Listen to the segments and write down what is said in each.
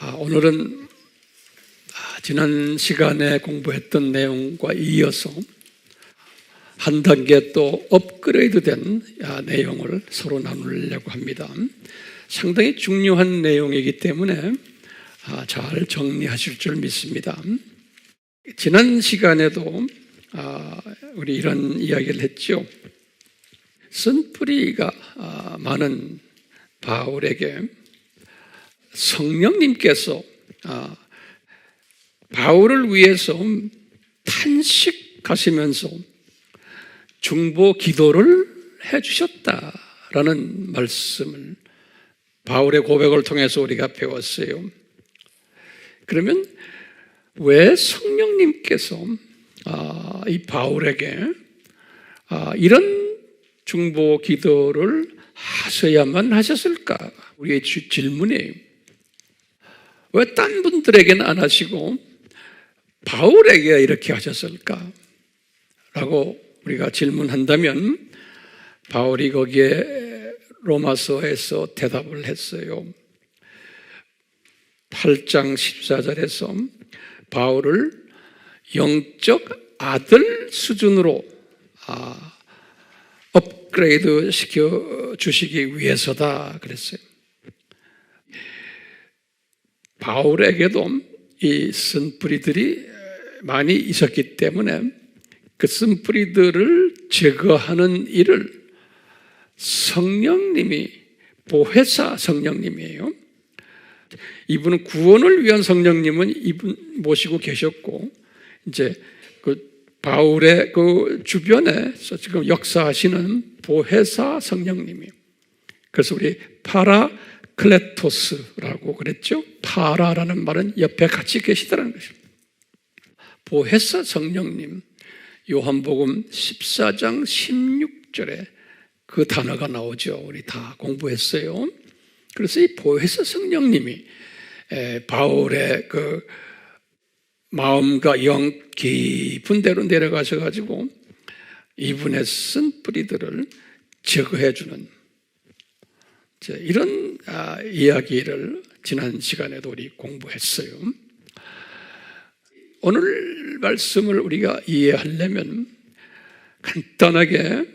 오늘은 지난 시간에 공부했던 내용과 이어서 한 단계 또 업그레이드된 내용을 서로 나누려고 합니다. 상당히 중요한 내용이기 때문에 잘 정리하실 줄 믿습니다. 지난 시간에도 우리 이런 이야기를 했죠. 쓴뿌리가 많은 바울에게 성령님께서 바울을 위해서 탄식하시면서 중보 기도를 해주셨다라는 말씀을 바울의 고백을 통해서 우리가 배웠어요. 그러면 왜 성령님께서 이 바울에게 이런 중보 기도를 하셔야만 하셨을까? 우리의 질문이에요. 왜 딴 분들에게는 안 하시고 바울에게 이렇게 하셨을까? 라고 우리가 질문한다면 바울이 거기에 로마서에서 대답을 했어요. 8장 14절에서 바울을 영적 아들 수준으로 업그레이드 시켜 주시기 위해서다 그랬어요. 바울에게도 이 쓴뿌리들이 많이 있었기 때문에 그 쓴뿌리들을 제거하는 일을 성령님이, 보혜사 성령님이에요. 이분은 구원을 위한 성령님은 이분 모시고 계셨고, 이제 그 바울의 그 주변에서 지금 역사하시는 보혜사 성령님이에요. 그래서 우리 파라클레토스라고 그랬죠. 파라라는 말은 옆에 같이 계시다는 것입니다. 보혜사 성령님, 요한복음 14장 16절에 그 단어가 나오죠. 우리 다 공부했어요. 그래서 이 보혜사 성령님이 바울의 그 마음과 영 깊은 데로 내려가셔가지고 이분의 쓴뿌리들을 제거해주는 이런 이야기를 지난 시간에도 우리 공부했어요. 오늘 말씀을 우리가 이해하려면 간단하게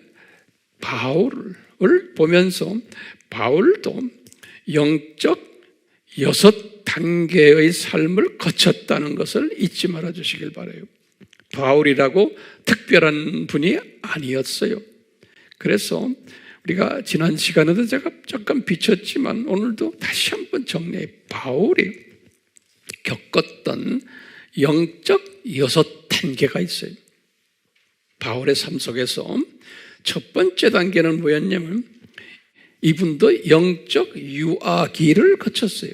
바울을 보면서 바울도 영적 6단계의 삶을 거쳤다는 것을 잊지 말아 주시길 바라요. 바울이라고 특별한 분이 아니었어요. 그래서 우리가 지난 시간에도 제가 잠깐 비쳤지만 오늘도 다시 한번 정리해. 바울이 겪었던 영적 6단계가 있어요. 바울의 삶 속에서 첫 번째 단계는 뭐였냐면 이분도 영적 유아기를 거쳤어요.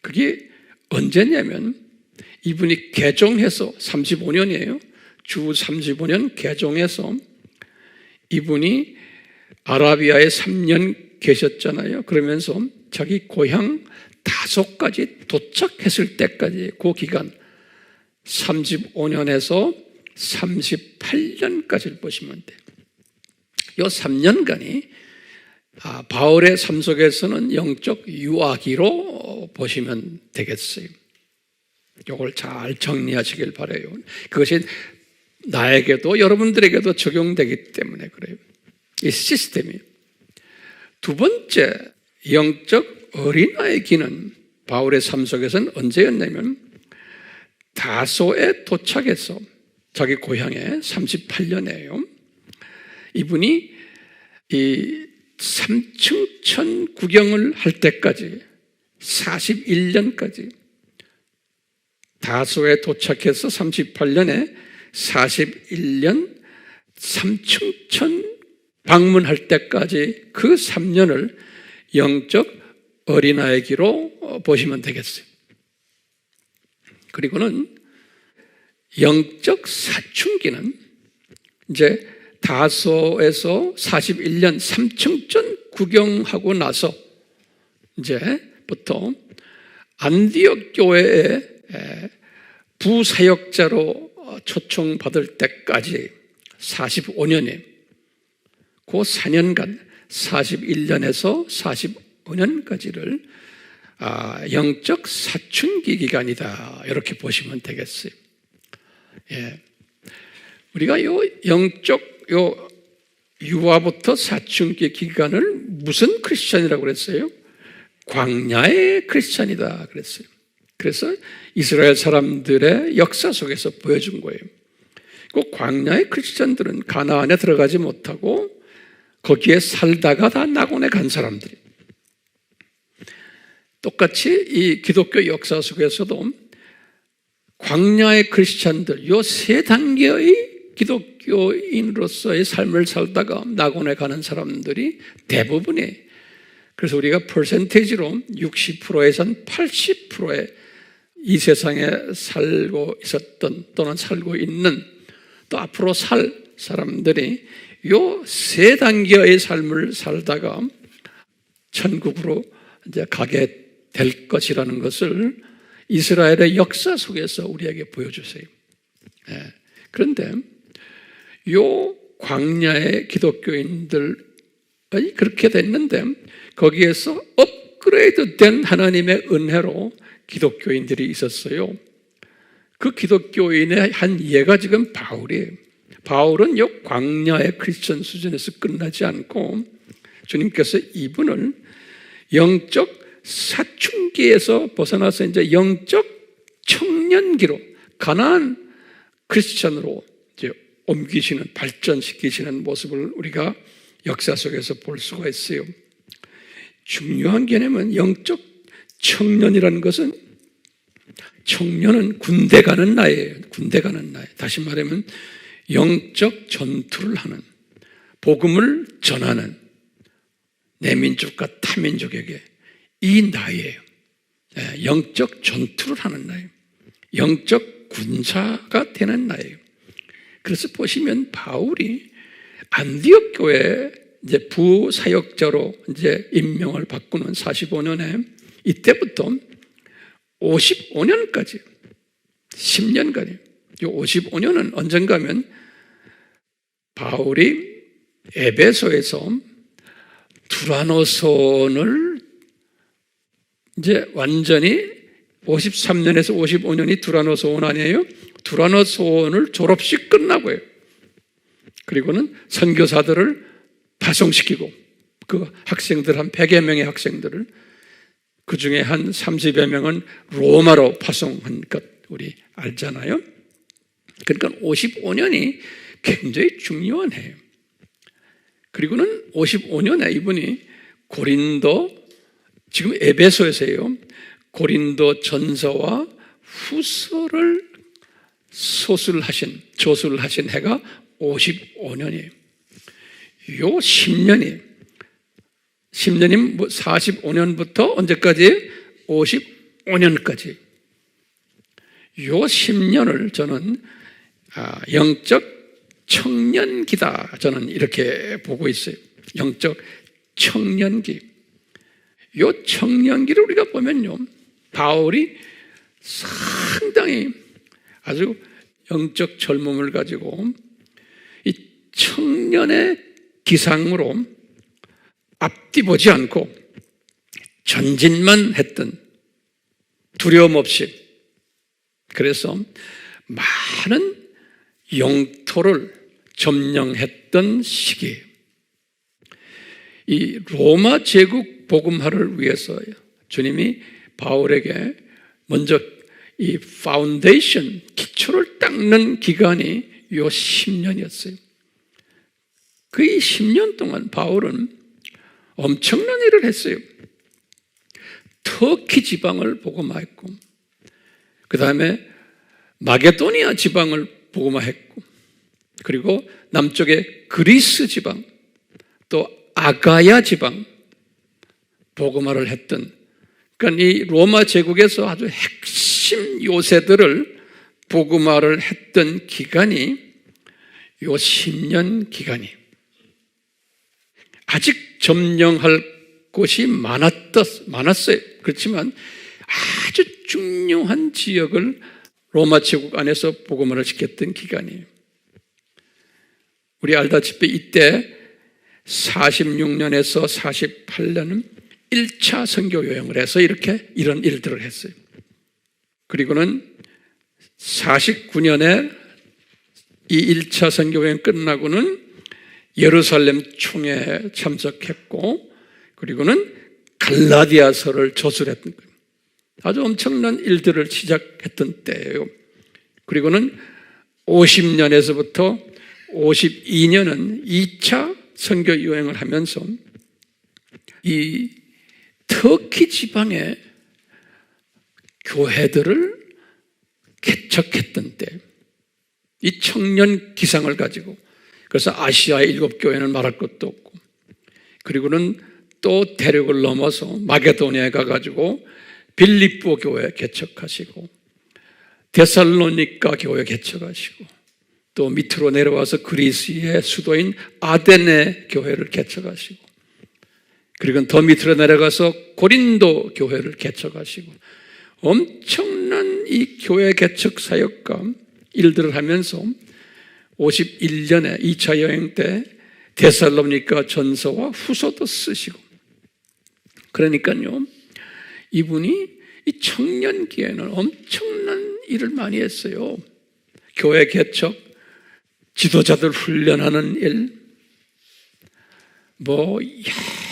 그게 언제냐면 이분이 개종해서 35년이에요. 주 35년 개종해서 이분이 아라비아에 3년 계셨잖아요. 그러면서 자기 고향 다소까지 도착했을 때까지 그 기간 35년에서 38년까지를 보시면 돼요. 이 3년간이 바울의 삶 속에서는 영적 유아기로 보시면 되겠어요. 이걸 잘 정리하시길 바라요. 그것이 나에게도 여러분들에게도 적용되기 때문에 그래요. 이 시스템이. 두 번째, 영적 어린아이 기는 바울의 삶 속에서는 언제였냐면 다소에 도착해서 자기 고향에 38년이에요. 이분이 이 3층천 구경을 할 때까지 41년까지 다소에 도착해서 38년에 41년 3층천 방문할 때까지 그 3년을 영적 어린아이기로 보시면 되겠어요. 그리고는 영적 사춘기는 이제 다소에서 41년 3층천 구경하고 나서 이제부터 안디옥 교회에 부사역자로 초청받을 때까지 45년에 그 4년간 41년에서 45년까지를 영적 사춘기 기간이다, 이렇게 보시면 되겠어요. 예. 우리가 요 영적 유아부터 사춘기 기간을 무슨 크리스천이라고 그랬어요? 광야의 크리스천이다 그랬어요. 그래서 이스라엘 사람들의 역사 속에서 보여준 거예요. 그 광야의 크리스천들은 가나안에 들어가지 못하고 거기에 살다가 다 낙원에 간 사람들이, 똑같이 이 기독교 역사 속에서도 광야의 크리스천들, 요 세 단계의 기독교인으로서의 삶을 살다가 낙원에 가는 사람들이 대부분이, 그래서 우리가 퍼센테이지로 60%에서 80%의 이 세상에 살고 있었던 또는 살고 있는 또 앞으로 살 사람들이 요 세 단계의 삶을 살다가 천국으로 이제 가게 될 것이라는 것을 이스라엘의 역사 속에서 우리에게 보여주세요. 예. 그런데 요 광야의 기독교인들이 그렇게 됐는데 거기에서 업그레이드 된 하나님의 은혜로 기독교인들이 있었어요. 그 기독교인의 한 예가 지금 바울이에요. 바울은 요 광야의 크리스천 수준에서 끝나지 않고 주님께서 이분을 영적 사춘기에서 벗어나서 이제 영적 청년기로, 가나안 크리스천으로 이제 옮기시는, 발전시키시는 모습을 우리가 역사 속에서 볼 수가 있어요. 중요한 개념은 영적 청년이라는 것은, 청년은 군대 가는 나이예요. 군대 가는 나이. 다시 말하면 영적 전투를 하는, 복음을 전하는 내 민족과 타 민족에게 이 나이예요. 영적 전투를 하는 나이, 영적 군사가 되는 나이예요. 그래서 보시면 바울이 안디옥 교회 이제 부사역자로 이제 임명을 받고는 45년에 이때부터 55년까지 10년간이에요. 이 55년은 언젠가면 바울이 에베소에서 두라노손을 이제 완전히 53년에서 55년이 두라노손 아니에요? 두라노손을 졸업식 끝나고요. 그리고는 선교사들을 파송시키고 그 학생들 한 100여 명의 학생들을, 그 중에 한 30여 명은 로마로 파송한 것 우리 알잖아요. 그러니까 55년이 굉장히 중요한 해요. 그리고는 55년에 이분이 고린도, 지금 에베소에서요, 고린도 전서와 후서를 조술을 하신 해가 55년이에요. 요 10년이 45년부터 언제까지? 55년까지. 요 10년을 저는 영적 청년기다, 저는 이렇게 보고 있어요. 영적 청년기. 요 청년기를 우리가 보면요, 바울이 상당히 아주 영적 젊음을 가지고 이 청년의 기상으로 앞뒤 보지 않고 전진만 했던, 두려움 없이, 그래서 많은 영토를 점령했던 시기예요. 이 로마 제국 복음화를 위해서 주님이 바울에게 먼저 이 파운데이션, 기초를 닦는 기간이 요 10년이었어요. 그 10년 동안 바울은 엄청난 일을 했어요. 터키 지방을 복음화했고, 그 다음에 마게도니아 지방을 복음화했고, 그리고 남쪽의 그리스 지방, 또 아가야 지방 복음화를 했던, 그러니까 이 로마 제국에서 아주 핵심 요새들을 복음화를 했던 기간이 요 10년 기간이, 아직 점령할 곳이 많았어요. 그렇지만 아주 중요한 지역을 로마 제국 안에서 복음화를 시켰던 기간이에요. 우리 알다시피 이때 46년에서 48년은 1차 선교 여행을 해서 이렇게 이런 일들을 했어요. 그리고는 49년에 이 1차 선교 여행 끝나고는 예루살렘 총회에 참석했고, 그리고는 갈라디아서를 저술했던 거예요. 아주 엄청난 일들을 시작했던 때예요. 그리고는 50년에서부터 52년은 2차 선교 여행을 하면서 이 터키 지방의 교회들을 개척했던 때, 이 청년 기상을 가지고, 그래서 아시아의 7교회는 말할 것도 없고, 그리고는 또 대륙을 넘어서 마게도니아에 가가지고 빌립보 교회 개척하시고, 데살로니가 교회 개척하시고, 또 밑으로 내려와서 그리스의 수도인 아데네 교회를 개척하시고, 그리고 더 밑으로 내려가서 고린도 교회를 개척하시고, 엄청난 이 교회 개척 사역과 일들을 하면서 51년에 2차 여행 때 데살로니가 전서와 후서도 쓰시고, 그러니까요, 이분이 이 청년기에는 엄청난 일을 많이 했어요. 교회 개척, 지도자들 훈련하는 일, 뭐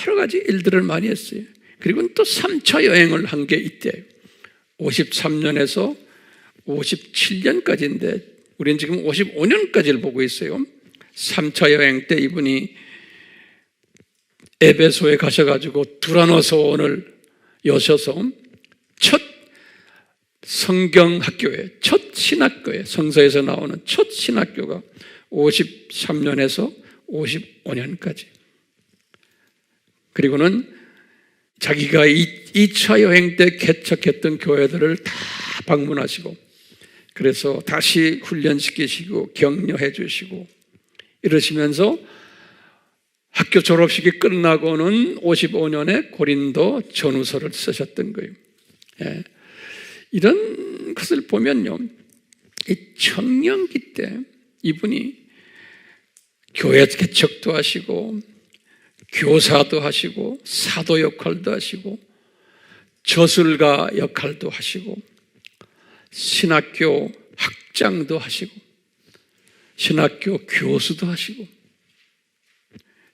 여러 가지 일들을 많이 했어요. 그리고 또 3차 여행을 한 게 이때예요. 53년에서 57년까지인데 우리는 지금 55년까지를 보고 있어요. 3차 여행 때 이분이 에베소에 가셔가지고 두라노서원을 여셔서 첫 성경학교에, 첫 신학교에, 성서에서 나오는 첫 신학교가 53년에서 55년까지. 그리고는 자기가 2차 여행 때 개척했던 교회들을 다 방문하시고, 그래서 다시 훈련시키시고 격려해 주시고 이러시면서 학교 졸업식이 끝나고는 55년에 고린도 전후서를 쓰셨던 거예요. 예. 이런 것을 보면요, 이 청년기 때 이분이 교회 개척도 하시고 교사도 하시고 사도 역할도 하시고 저술가 역할도 하시고 신학교 학장도 하시고 신학교 교수도 하시고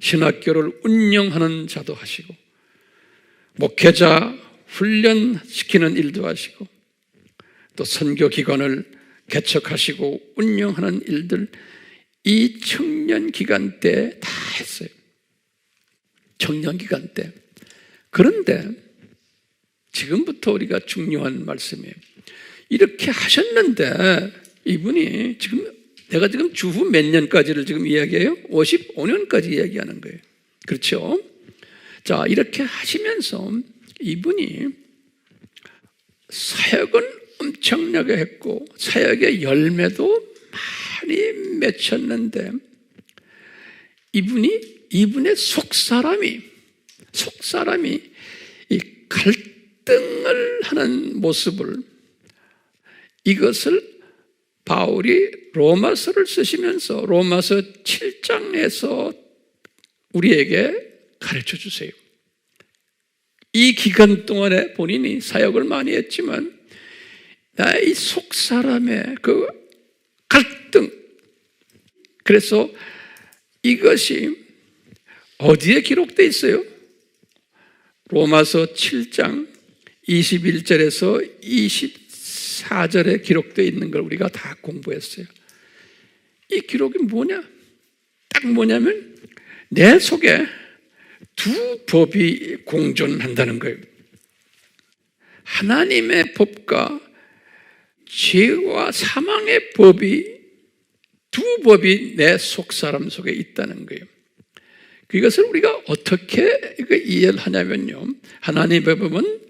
신학교를 운영하는 자도 하시고 목회자 훈련시키는 일도 하시고 또 선교기관을 개척하시고 운영하는 일들, 이 청년 기간 때 다 했어요. 청년 기간 때. 그런데 지금부터 우리가 중요한 말씀이에요. 이렇게 하셨는데 이분이 지금, 내가 지금 주후 몇 년까지를 지금 이야기해요? 55년까지 이야기하는 거예요. 그렇죠? 자, 이렇게 하시면서 이분이 사역은 엄청나게 했고 사역의 열매도 많이 맺혔는데 이분의 속사람이 이 갈등을 하는 모습을, 이것을 바울이 로마서를 쓰시면서 로마서 7장에서 우리에게 가르쳐 주세요. 이 기간 동안에 본인이 사역을 많이 했지만 나의 속사람의 그 갈등, 그래서 이것이 어디에 기록되어 있어요? 로마서 7장 21절에서 24절에 기록되어 있는 걸 우리가 다 공부했어요. 이 기록이 뭐냐? 딱 뭐냐면 내 속에 두 법이 공존한다는 거예요. 하나님의 법과 죄와 사망의 법이, 두 법이 내 속사람 속에 있다는 거예요. 그것을 우리가 어떻게 이해를 하냐면요, 하나님의 법은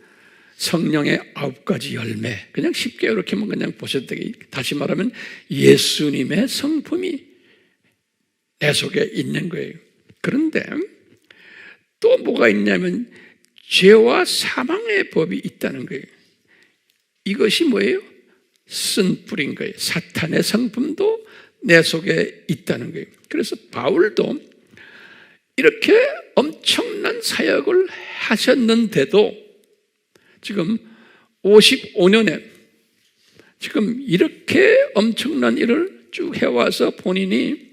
성령의 9가지 열매, 그냥 쉽게 이렇게만 그냥 보셔도 되게, 다시 말하면 예수님의 성품이 내 속에 있는 거예요. 그런데 또 뭐가 있냐면 죄와 사망의 법이 있다는 거예요. 이것이 뭐예요? 쓴뿌린 거예요. 사탄의 성품도 내 속에 있다는 거예요. 그래서 바울도 이렇게 엄청난 사역을 하셨는데도 지금 55년에 지금 이렇게 엄청난 일을 쭉 해와서 본인이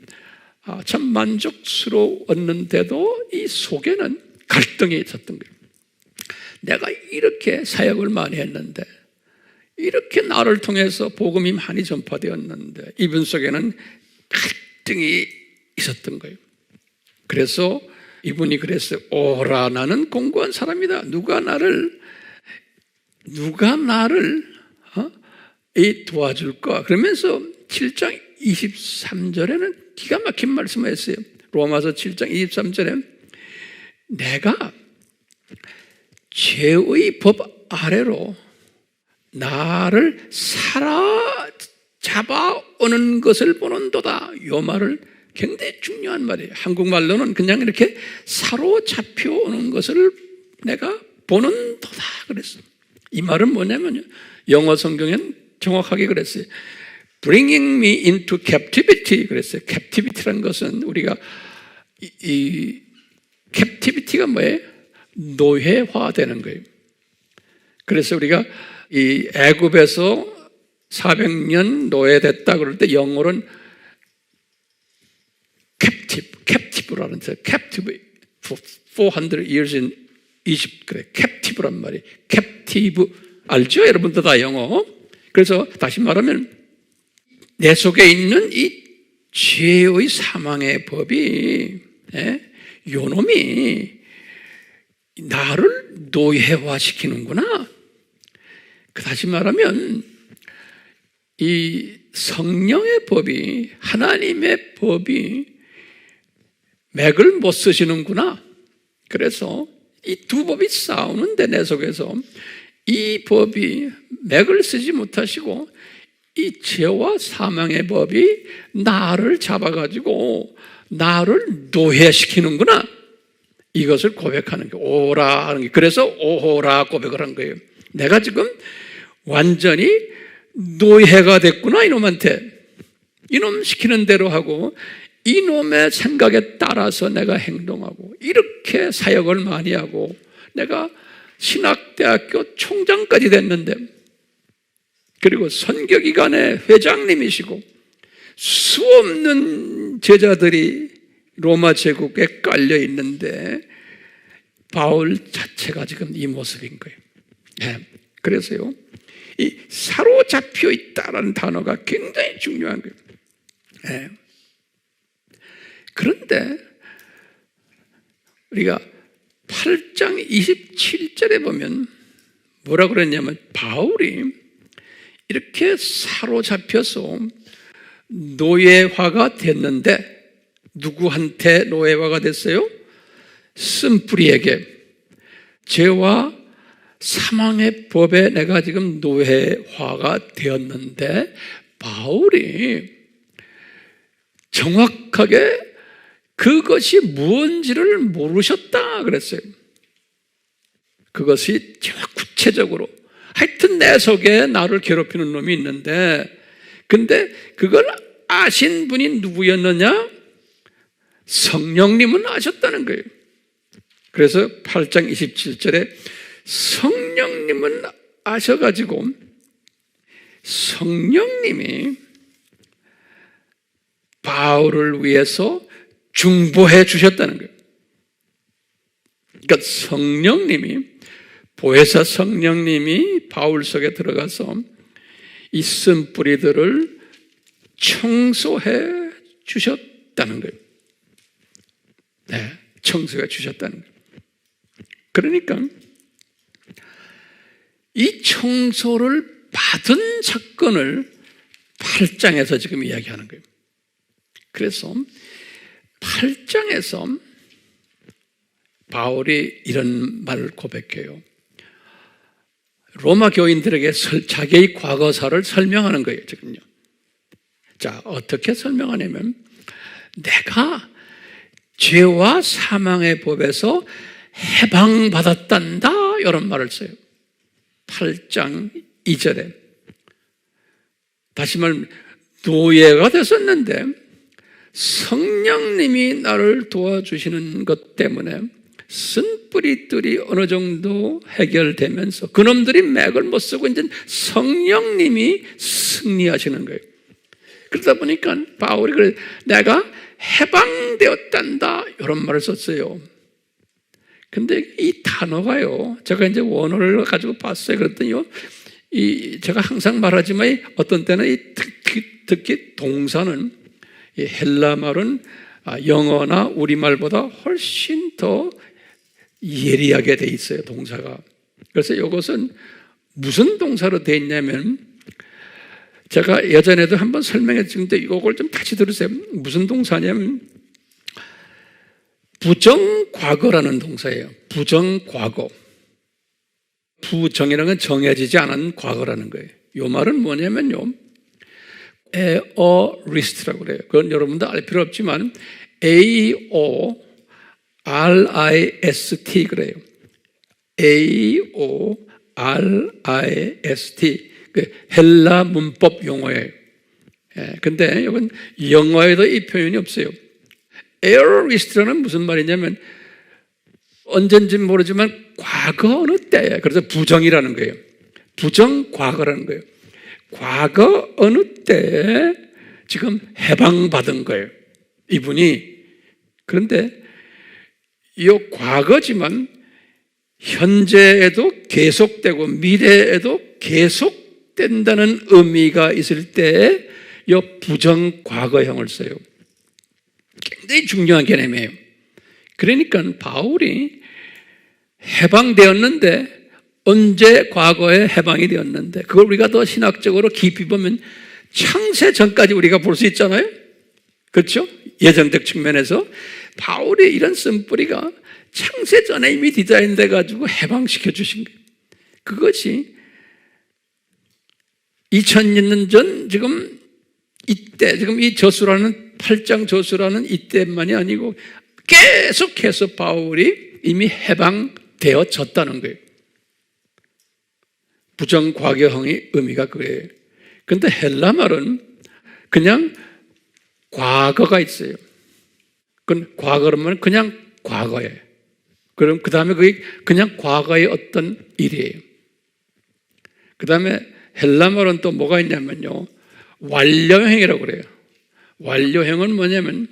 참 만족스러웠는데도 이 속에는 갈등이 있었던 거예요. 내가 이렇게 사역을 많이 했는데, 이렇게 나를 통해서 복음이 많이 전파되었는데 이분 속에는 갈등이 있었던 거예요. 그래서 이분이 그랬어요. 오라, 나는 공고한 사람이다. 누가 나를 도와줄까? 그러면서 7장 23절에는 기가 막힌 말씀을 했어요. 로마서 7장 23절에 내가 죄의 법 아래로 나를 사로잡아오는 것을 보는도다. 이 말을 굉장히 중요한 말이에요. 한국말로는 그냥 이렇게 사로잡혀오는 것을 내가 보는도다 그랬어요. 이 말은 뭐냐면요, 영어 성경엔 정확하게 그랬어요. Bringing me into captivity 그랬어요. captivity라는 것은 우리가 이 captivity가 뭐예요? 노예화되는 거예요. 그래서 우리가 이 애굽에서 400년 노예됐다 그럴 때 영어로는 captive라는 거예요. captive for 400 years in Egypt 그래. captive란 말이. captive 알죠? 여러분들 다 영어. 그래서 다시 말하면 내 속에 있는 이 죄의 사망의 법이 요놈이 나를 노예화시키는구나. 다시 말하면 이 성령의 법이, 하나님의 법이 맥을 못 쓰시는구나. 그래서 이 두 법이 싸우는데 내 속에서 이 법이 맥을 쓰지 못하시고 이 죄와 사망의 법이 나를 잡아가지고 나를 노예시키는구나. 이것을 고백하는 게 오라 하는 게, 그래서 오호라 고백을 한 거예요. 내가 지금 완전히 노예가 됐구나. 이놈한테, 이놈 시키는 대로 하고 이놈의 생각에 따라서 내가 행동하고 이렇게 사역을 많이 하고 내가 신학대학교 총장까지 됐는데, 그리고 선교기관의 회장님이시고 수없는 제자들이 로마 제국에 깔려 있는데 바울 자체가 지금 이 모습인 거예요. 그래서요, 이 사로잡혀 있다라는 단어가 굉장히 중요한 거예요. 그런데 우리가 8장 27절에 보면 뭐라 그랬냐면, 바울이 이렇게 사로잡혀서 노예화가 됐는데, 누구한테 노예화가 됐어요? 쓴뿌리에게. 죄와 사망의 법에 내가 지금 노예화가 되었는데, 바울이 정확하게 그것이 무엇인지를 모르셨다 그랬어요. 그것이 구체적으로, 하여튼 내 속에 나를 괴롭히는 놈이 있는데, 근데 그걸 아신 분이 누구였느냐? 성령님은 아셨다는 거예요. 그래서 8장 27절에 성령님은 아셔가지고 성령님이 바울을 위해서 중보해 주셨다는 거예요. 그러니까 성령님이, 보혜사 성령님이 바울 속에 들어가서 이 쓴뿌리들을 청소해 주셨다는 거예요. 청소해 주셨다는 거예요. 그러니까 이 청소를 받은 사건을 8장에서 지금 이야기하는 거예요. 그래서 8장에서 바울이 이런 말을 고백해요. 로마 교인들에게 자기의 과거사를 설명하는 거예요, 지금요. 자, 어떻게 설명하냐면, 내가 죄와 사망의 법에서 해방받았단다, 이런 말을 써요. 8장 2절에. 다시 말하면 노예가 됐었는데 성령님이 나를 도와주시는 것 때문에 쓴뿌리들이 어느 정도 해결되면서 그놈들이 맥을 못 쓰고 이제 성령님이 승리하시는 거예요. 그러다 보니까 바울이 그래, 내가 해방되었단다 이런 말을 썼어요. 근데 이 단어가요, 제가 이제 원어를 가지고 봤어요. 그랬더니요, 제가 항상 말하지만 어떤 때는 특히 동사는 이 헬라 말은 영어나 우리말보다 훨씬 더 예리하게 돼 있어요, 동사가. 그래서 이것은 무슨 동사로 돼 있냐면, 제가 예전에도 한번 설명해 주는데 이걸 좀 다시 들으세요. 무슨 동사냐면 부정과거라는 동사예요. 부정과거. 부정이라는 건 정해지지 않은 과거라는 거예요. 이 말은 뭐냐면요, 에어리스트라고 그래요. 그건 여러분도 알 필요 없지만 AORIST 그래요. AORIST 헬라 문법 용어예요. 근데 이건 영어에도 이 표현이 없어요. 에어리스트라는 무슨 말이냐면 언젠지 모르지만 과거 어느 때예요. 그래서 부정이라는 거예요. 부정 과거라는 거예요. 과거 어느 때에 지금 해방받은 거예요, 이분이. 그런데 이 과거지만 현재에도 계속되고 미래에도 계속된다는 의미가 있을 때에 이 부정 과거형을 써요. 굉장히 중요한 개념이에요. 그러니까 바울이 해방되었는데 언제 과거에 해방이 되었는데, 그걸 우리가 더 신학적으로 깊이 보면 창세 전까지 우리가 볼 수 있잖아요. 그렇죠? 예정적 측면에서 바울의 이런 쓴뿌리가 창세 전에 이미 디자인돼 가지고 해방시켜 주신 거예요. 그것이 2000년 전 지금 이때, 지금 이 저수라는 8장 저수라는 이때만이 아니고 계속해서 바울이 이미 해방되어졌다는 거예요. 부정과거형의 의미가 그래요. 그런데 헬라 말은 그냥 과거가 있어요. 그건 과거라면 그냥 과거예요. 그럼 그 다음에 그게 그냥 과거의 어떤 일이에요. 그 다음에 헬라 말은 또 뭐가 있냐면요, 완료형이라고 그래요. 완료형은 뭐냐면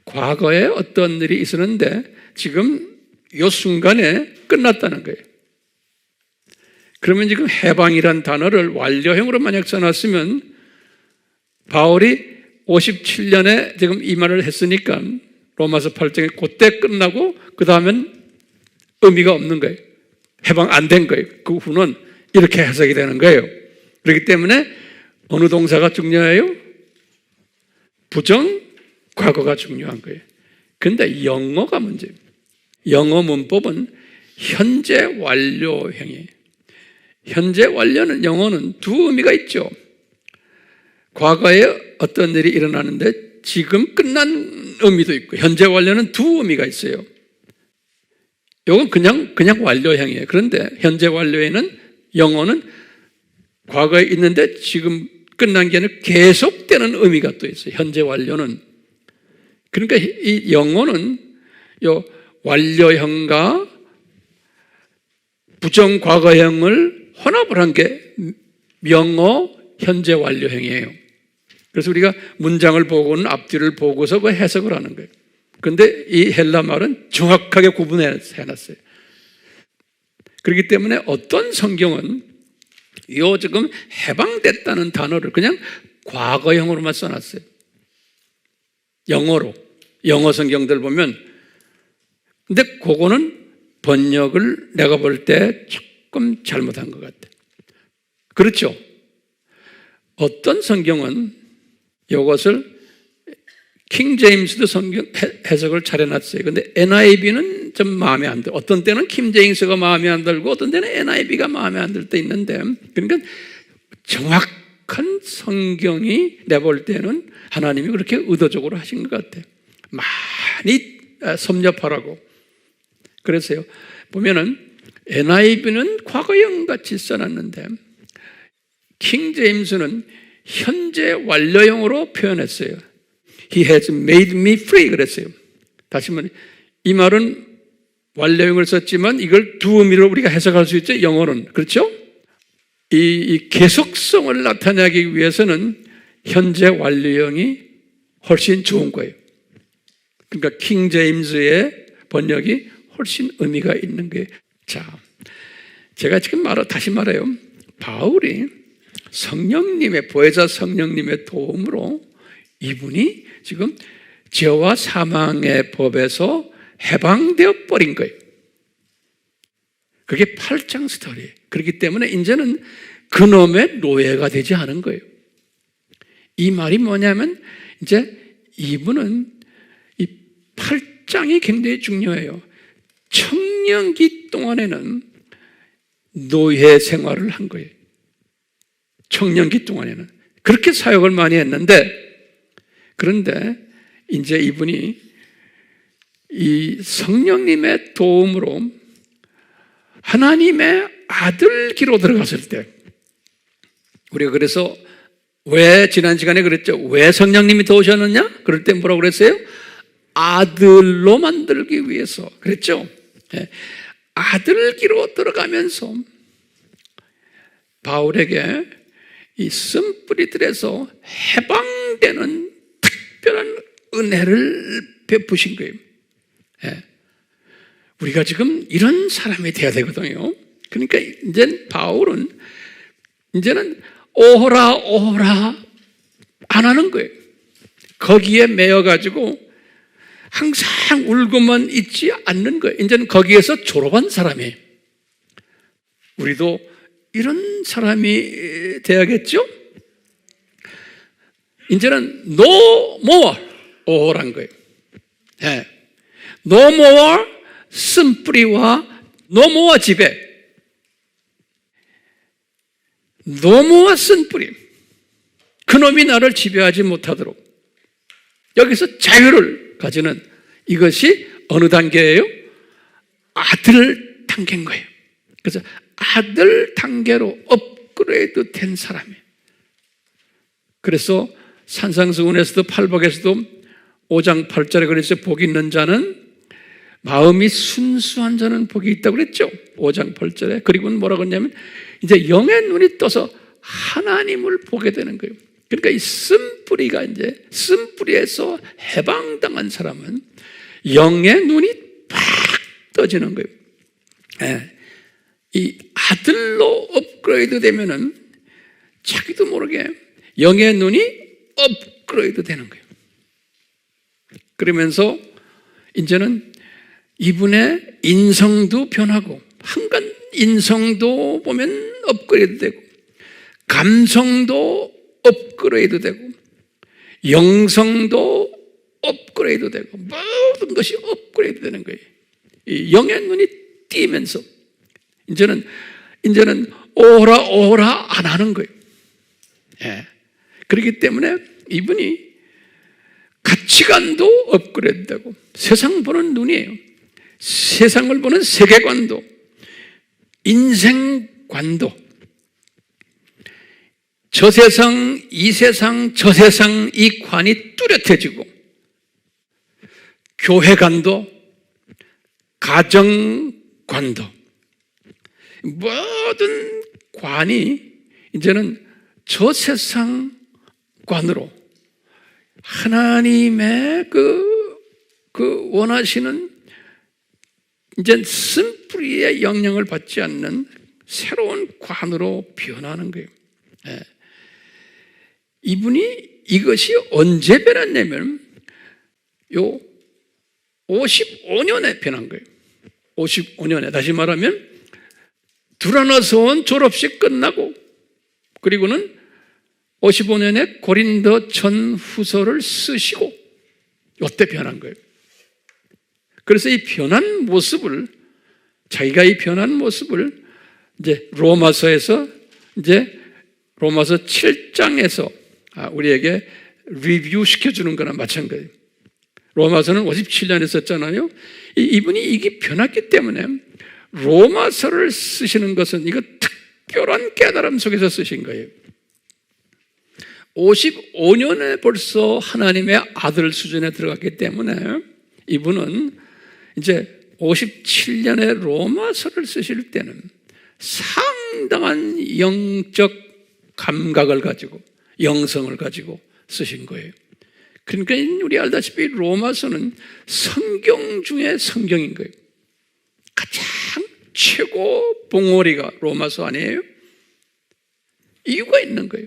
과거에 어떤 일이 있었는데 지금 이 순간에 끝났다는 거예요. 그러면 지금 해방이란 단어를 완료형으로 만약 써놨으면 바울이 57년에 지금 이 말을 했으니까 로마서 8장에 그때 끝나고 그 다음엔 의미가 없는 거예요. 해방 안 된 거예요. 그 후는 이렇게 해석이 되는 거예요. 그렇기 때문에 어느 동사가 중요해요? 부정 과거가 중요한 거예요. 그런데 영어가 문제예요. 영어 문법은 현재 완료형이에요. 현재 완료는 영어는 두 의미가 있죠. 과거에 어떤 일이 일어나는데 지금 끝난 의미도 있고, 현재 완료는 두 의미가 있어요. 이건 그냥 완료형이에요. 그런데 현재 완료에는 영어는 과거에 있는데 지금 끝난 게 아니라 계속되는 의미가 또 있어요. 현재 완료는. 그러니까 이 영어는 요 완료형과 부정 과거형을 혼합을 한 게 영어 현재 완료형이에요. 그래서 우리가 문장을 보고는 앞뒤를 보고서 그 해석을 하는 거예요. 그런데 이 헬라 말은 정확하게 구분해서 해놨어요. 그렇기 때문에 어떤 성경은 요 지금 해방됐다는 단어를 그냥 과거형으로만 써놨어요. 영어로. 영어 성경들 보면. 근데 그거는 번역을 내가 볼 때 조금 잘못한 것 같아. 그렇죠? 어떤 성경은 이것을 킹 제임스도 성경 해석을 잘 해놨어요. 근데 NIV는 좀 마음에 안 들어. 어떤 때는 킹 제임스가 마음에 안 들고 어떤 때는 NIV가 마음에 안 들 때 있는데, 그러니까 정확한 성경이 내가 볼 때는 하나님이 그렇게 의도적으로 하신 것 같아요. 많이 섭렵하라고. 그래서요, 보면은 NIV는 과거형 같이 써놨는데 킹 제임스는 현재 완료형으로 표현했어요. He has made me free 그랬어요. 다시 말해, 이 말은 완료형을 썼지만 이걸 두 의미로 우리가 해석할 수 있죠. 영어는. 그렇죠? 이 계속성을 나타내기 위해서는 현재 완료형이 훨씬 좋은 거예요. 그러니까 킹 제임스의 번역이 훨씬 의미가 있는 거예요. 자, 제가 지금 다시 말해요. 바울이 성령님의, 보혜사 성령님의 도움으로 이분이 지금 죄와 사망의 법에서 해방되어 버린 거예요. 그게 8장 스토리예요. 그렇기 때문에 이제는 그놈의 노예가 되지 않은 거예요. 이 말이 뭐냐면 이제 이분은 이 8장이 굉장히 중요해요. 청년기 동안에는 노예 생활을 한 거예요. 청년기 동안에는 그렇게 사역을 많이 했는데, 그런데 이제 이분이 이 성령님의 도움으로 하나님의 아들기로 들어갔을 때, 우리가 그래서 왜 지난 시간에 그랬죠? 왜 성령님이 도우셨느냐? 그럴 때 뭐라고 그랬어요? 아들로 만들기 위해서 그랬죠? 아들기로 들어가면서 바울에게 이 쓴뿌리들에서 해방되는 특별한 은혜를 베푸신 거예요. 우리가 지금 이런 사람이 돼야 되거든요. 그러니까 이제 바울은 이제는 오호라 오호라 안 하는 거예요. 거기에 매여가지고 항상 울고만 있지 않는 거예요. 이제는 거기에서 졸업한 사람이에요. 우리도 이런 사람이 돼야겠죠? 이제는 no more 오호란 거예요. no more 쓴뿌리와 no more 지배, no more 쓴뿌리, 그놈이 나를 지배하지 못하도록 여기서 자유를 가지는, 이것이 어느 단계예요? 아들 단계인 거예요. 그래서 아들 단계로 업그레이드 된 사람이에요. 그래서 산상수훈에서도 팔복에서도 5장 8절에 그랬어요. 복이 있는 자는, 마음이 순수한 자는 복이 있다고 그랬죠. 5장 8절에. 그리고는 뭐라고 했냐면 이제 영의 눈이 떠서 하나님을 보게 되는 거예요. 그러니까 이 쓴뿌리가 이제 쓴뿌리에서 해방당한 사람은 영의 눈이 팍 떠지는 거예요. 이 아들로 업그레이드 되면은 자기도 모르게 영의 눈이 업그레이드 되는 거예요. 그러면서 이제는 이분의 인성도 변하고, 한간 인성도 보면 업그레이드 되고, 감성도 업그레이드 되고, 영성도 업그레이드 되고, 모든 것이 업그레이드 되는 거예요. 이 영의 눈이 띄면서 이제는 오라 오라 안 하는 거예요. 그렇기 때문에 이분이 가치관도 업그레이드 되고, 세상 보는 눈이에요. 세상을 보는 세계관도, 인생관도, 저 세상, 이 세상, 저 세상, 이 관이 뚜렷해지고, 교회관도, 가정관도, 모든 관이 이제는 저 세상 관으로 하나님의 그 원하시는 이제 쓴뿌리의 영향을 받지 않는 새로운 관으로 변하는 거예요. 이분이 이것이 언제 변했냐면 요 55년에 변한 거예요. 55년에, 다시 말하면 두라노서원 졸업식 끝나고, 그리고는 55년에 고린도 전후서를 쓰시고 이때 변한 거예요. 그래서 이 변한 모습을, 자기가 이 변한 모습을 이제 로마서에서, 이제 로마서 7장에서 우리에게 리뷰 시켜주는 거나 마찬가지예요. 로마서는 57년에 썼잖아요. 이분이 이게 변했기 때문에 로마서를 쓰시는 것은 이거 특별한 깨달음 속에서 쓰신 거예요. 55년에 벌써 하나님의 아들 수준에 들어갔기 때문에 이분은 이제 57년에 로마서를 쓰실 때는 상당한 영적 감각을 가지고 영성을 가지고 쓰신 거예요. 그러니까 우리 알다시피 로마서는 성경 중에 성경인 거예요. 가장 최고 봉오리가 로마서 아니에요? 이유가 있는 거예요.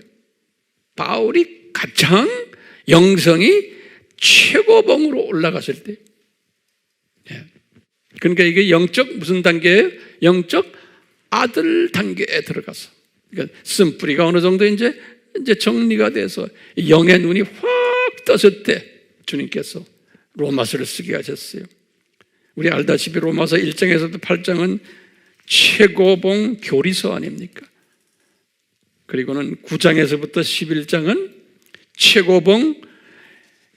바울이 가장 영성이 최고봉으로 올라갔을 때. 그러니까 이게 영적 무슨 단계예요? 영적 아들 단계에 들어가서. 그러니까 쓴뿌리가 어느 정도 이제 정리가 돼서 영의 눈이 확 떴을 때 주님께서 로마서를 쓰게 하셨어요. 우리 알다시피 로마서 1장에서도 8장은 최고봉 교리서 아닙니까? 그리고는 9장에서부터 11장은 최고봉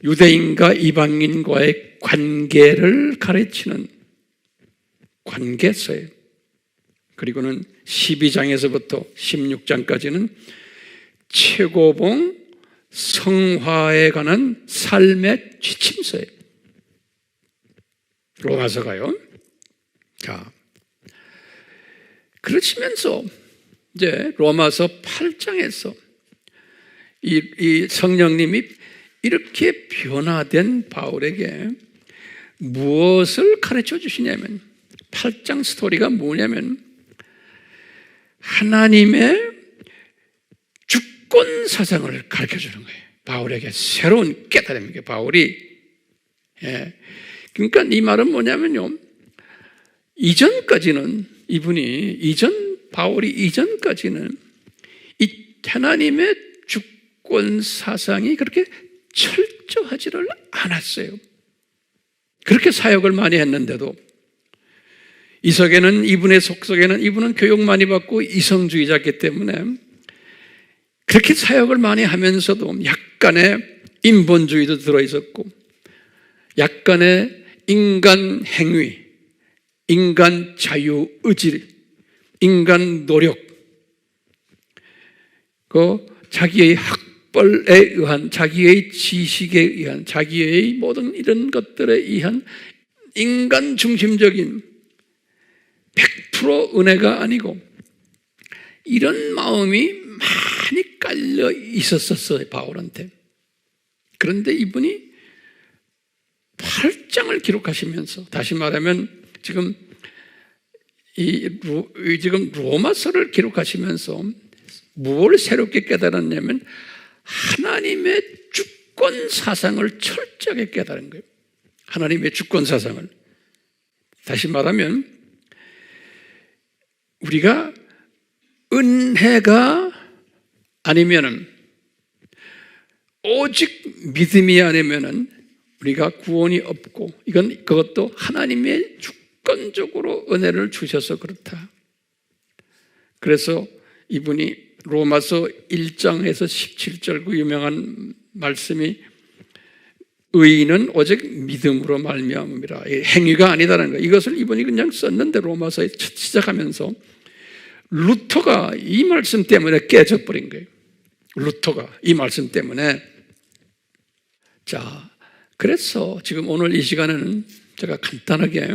유대인과 이방인과의 관계를 가르치는 관계서예요. 그리고는 12장에서부터 16장까지는 최고봉 성화에 관한 삶의 지침서예요. 로마서가요. 자, 그러시면서 이제 로마서 8장에서 이 성령님이 이렇게 변화된 바울에게 무엇을 가르쳐 주시냐면 8장 스토리가 뭐냐면 하나님의 주권 사상을 가르쳐 주는 거예요. 바울에게 새로운 깨달음이에요. 바울이. 그러니까 이 말은 뭐냐면요. 바울이 이전까지는 이 하나님의 주권 사상이 그렇게 철저하지를 않았어요. 그렇게 사역을 많이 했는데도 이분의 속속에는 이분은 교육 많이 받고 이성주의자이기 때문에 그렇게 사역을 많이 하면서도 약간의 인본주의도 들어있었고 약간의 인간 행위, 인간 자유의지, 인간 노력, 자기의 학벌에 의한, 자기의 지식에 의한, 자기의 모든 이런 것들에 의한 인간 중심적인 100% 은혜가 아니고 이런 마음이 많이 깔려 있었어요, 바울한테. 그런데 이분이 8장을 기록하시면서, 다시 말하면 지금 로마서를 기록하시면서 무엇을 새롭게 깨달았냐면 하나님의 주권 사상을 철저하게 깨달은 거예요. 하나님의 주권 사상을. 다시 말하면 우리가 은혜가 아니면은 오직 믿음이 아니면은 우리가 구원이 없고 그것도 하나님의 주권적으로 은혜를 주셔서 그렇다. 그래서 이분이 로마서 1장에서 17절 그 유명한 말씀이 의인은 오직 믿음으로 말미암음이라. 행위가 아니다라는 거예요. 이것을 이분이 그냥 썼는데 로마서에 시작하면서 루터가 이 말씀 때문에 깨져버린 거예요. 루터가 이 말씀 때문에. 자, 그래서 지금 오늘 이 시간에는 제가 간단하게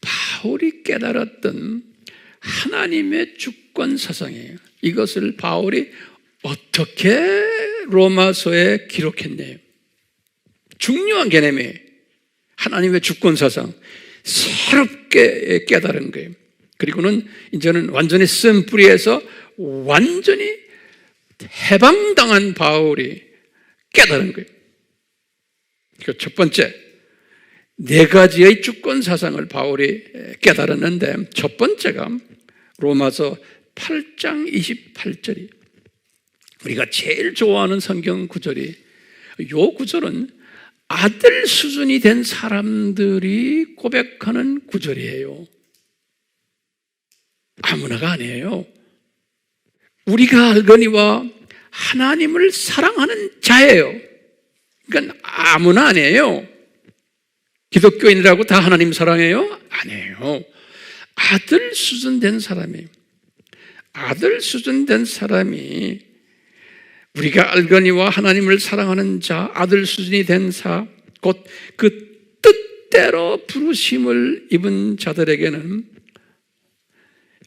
바울이 깨달았던 하나님의 주권 사상이에요. 이것을 바울이 어떻게 로마서에 기록했네요. 중요한 개념이에요. 하나님의 주권 사상 새롭게 깨달은 거예요. 그리고는 이제는 완전히 쓴 뿌리에서 완전히 해방당한 바울이 깨달은 거예요. 첫 번째, 4가지의 주권 사상을 바울이 깨달았는데 첫 번째가 로마서 8장 28절이 우리가 제일 좋아하는 성경 구절이, 이 구절은 아들 수준이 된 사람들이 고백하는 구절이에요. 아무나가 아니에요. 우리가 알거니와 하나님을 사랑하는 자예요. 그러니까 아무나 아니에요. 기독교인이라고 다 하나님 사랑해요? 아니에요. 아들 수준 된 사람이에요. 아들 수준 된 사람이 우리가 알거니와 하나님을 사랑하는 자, 아들 수준이 된 자, 곧 그 뜻 때로 부르심을 입은 자들에게는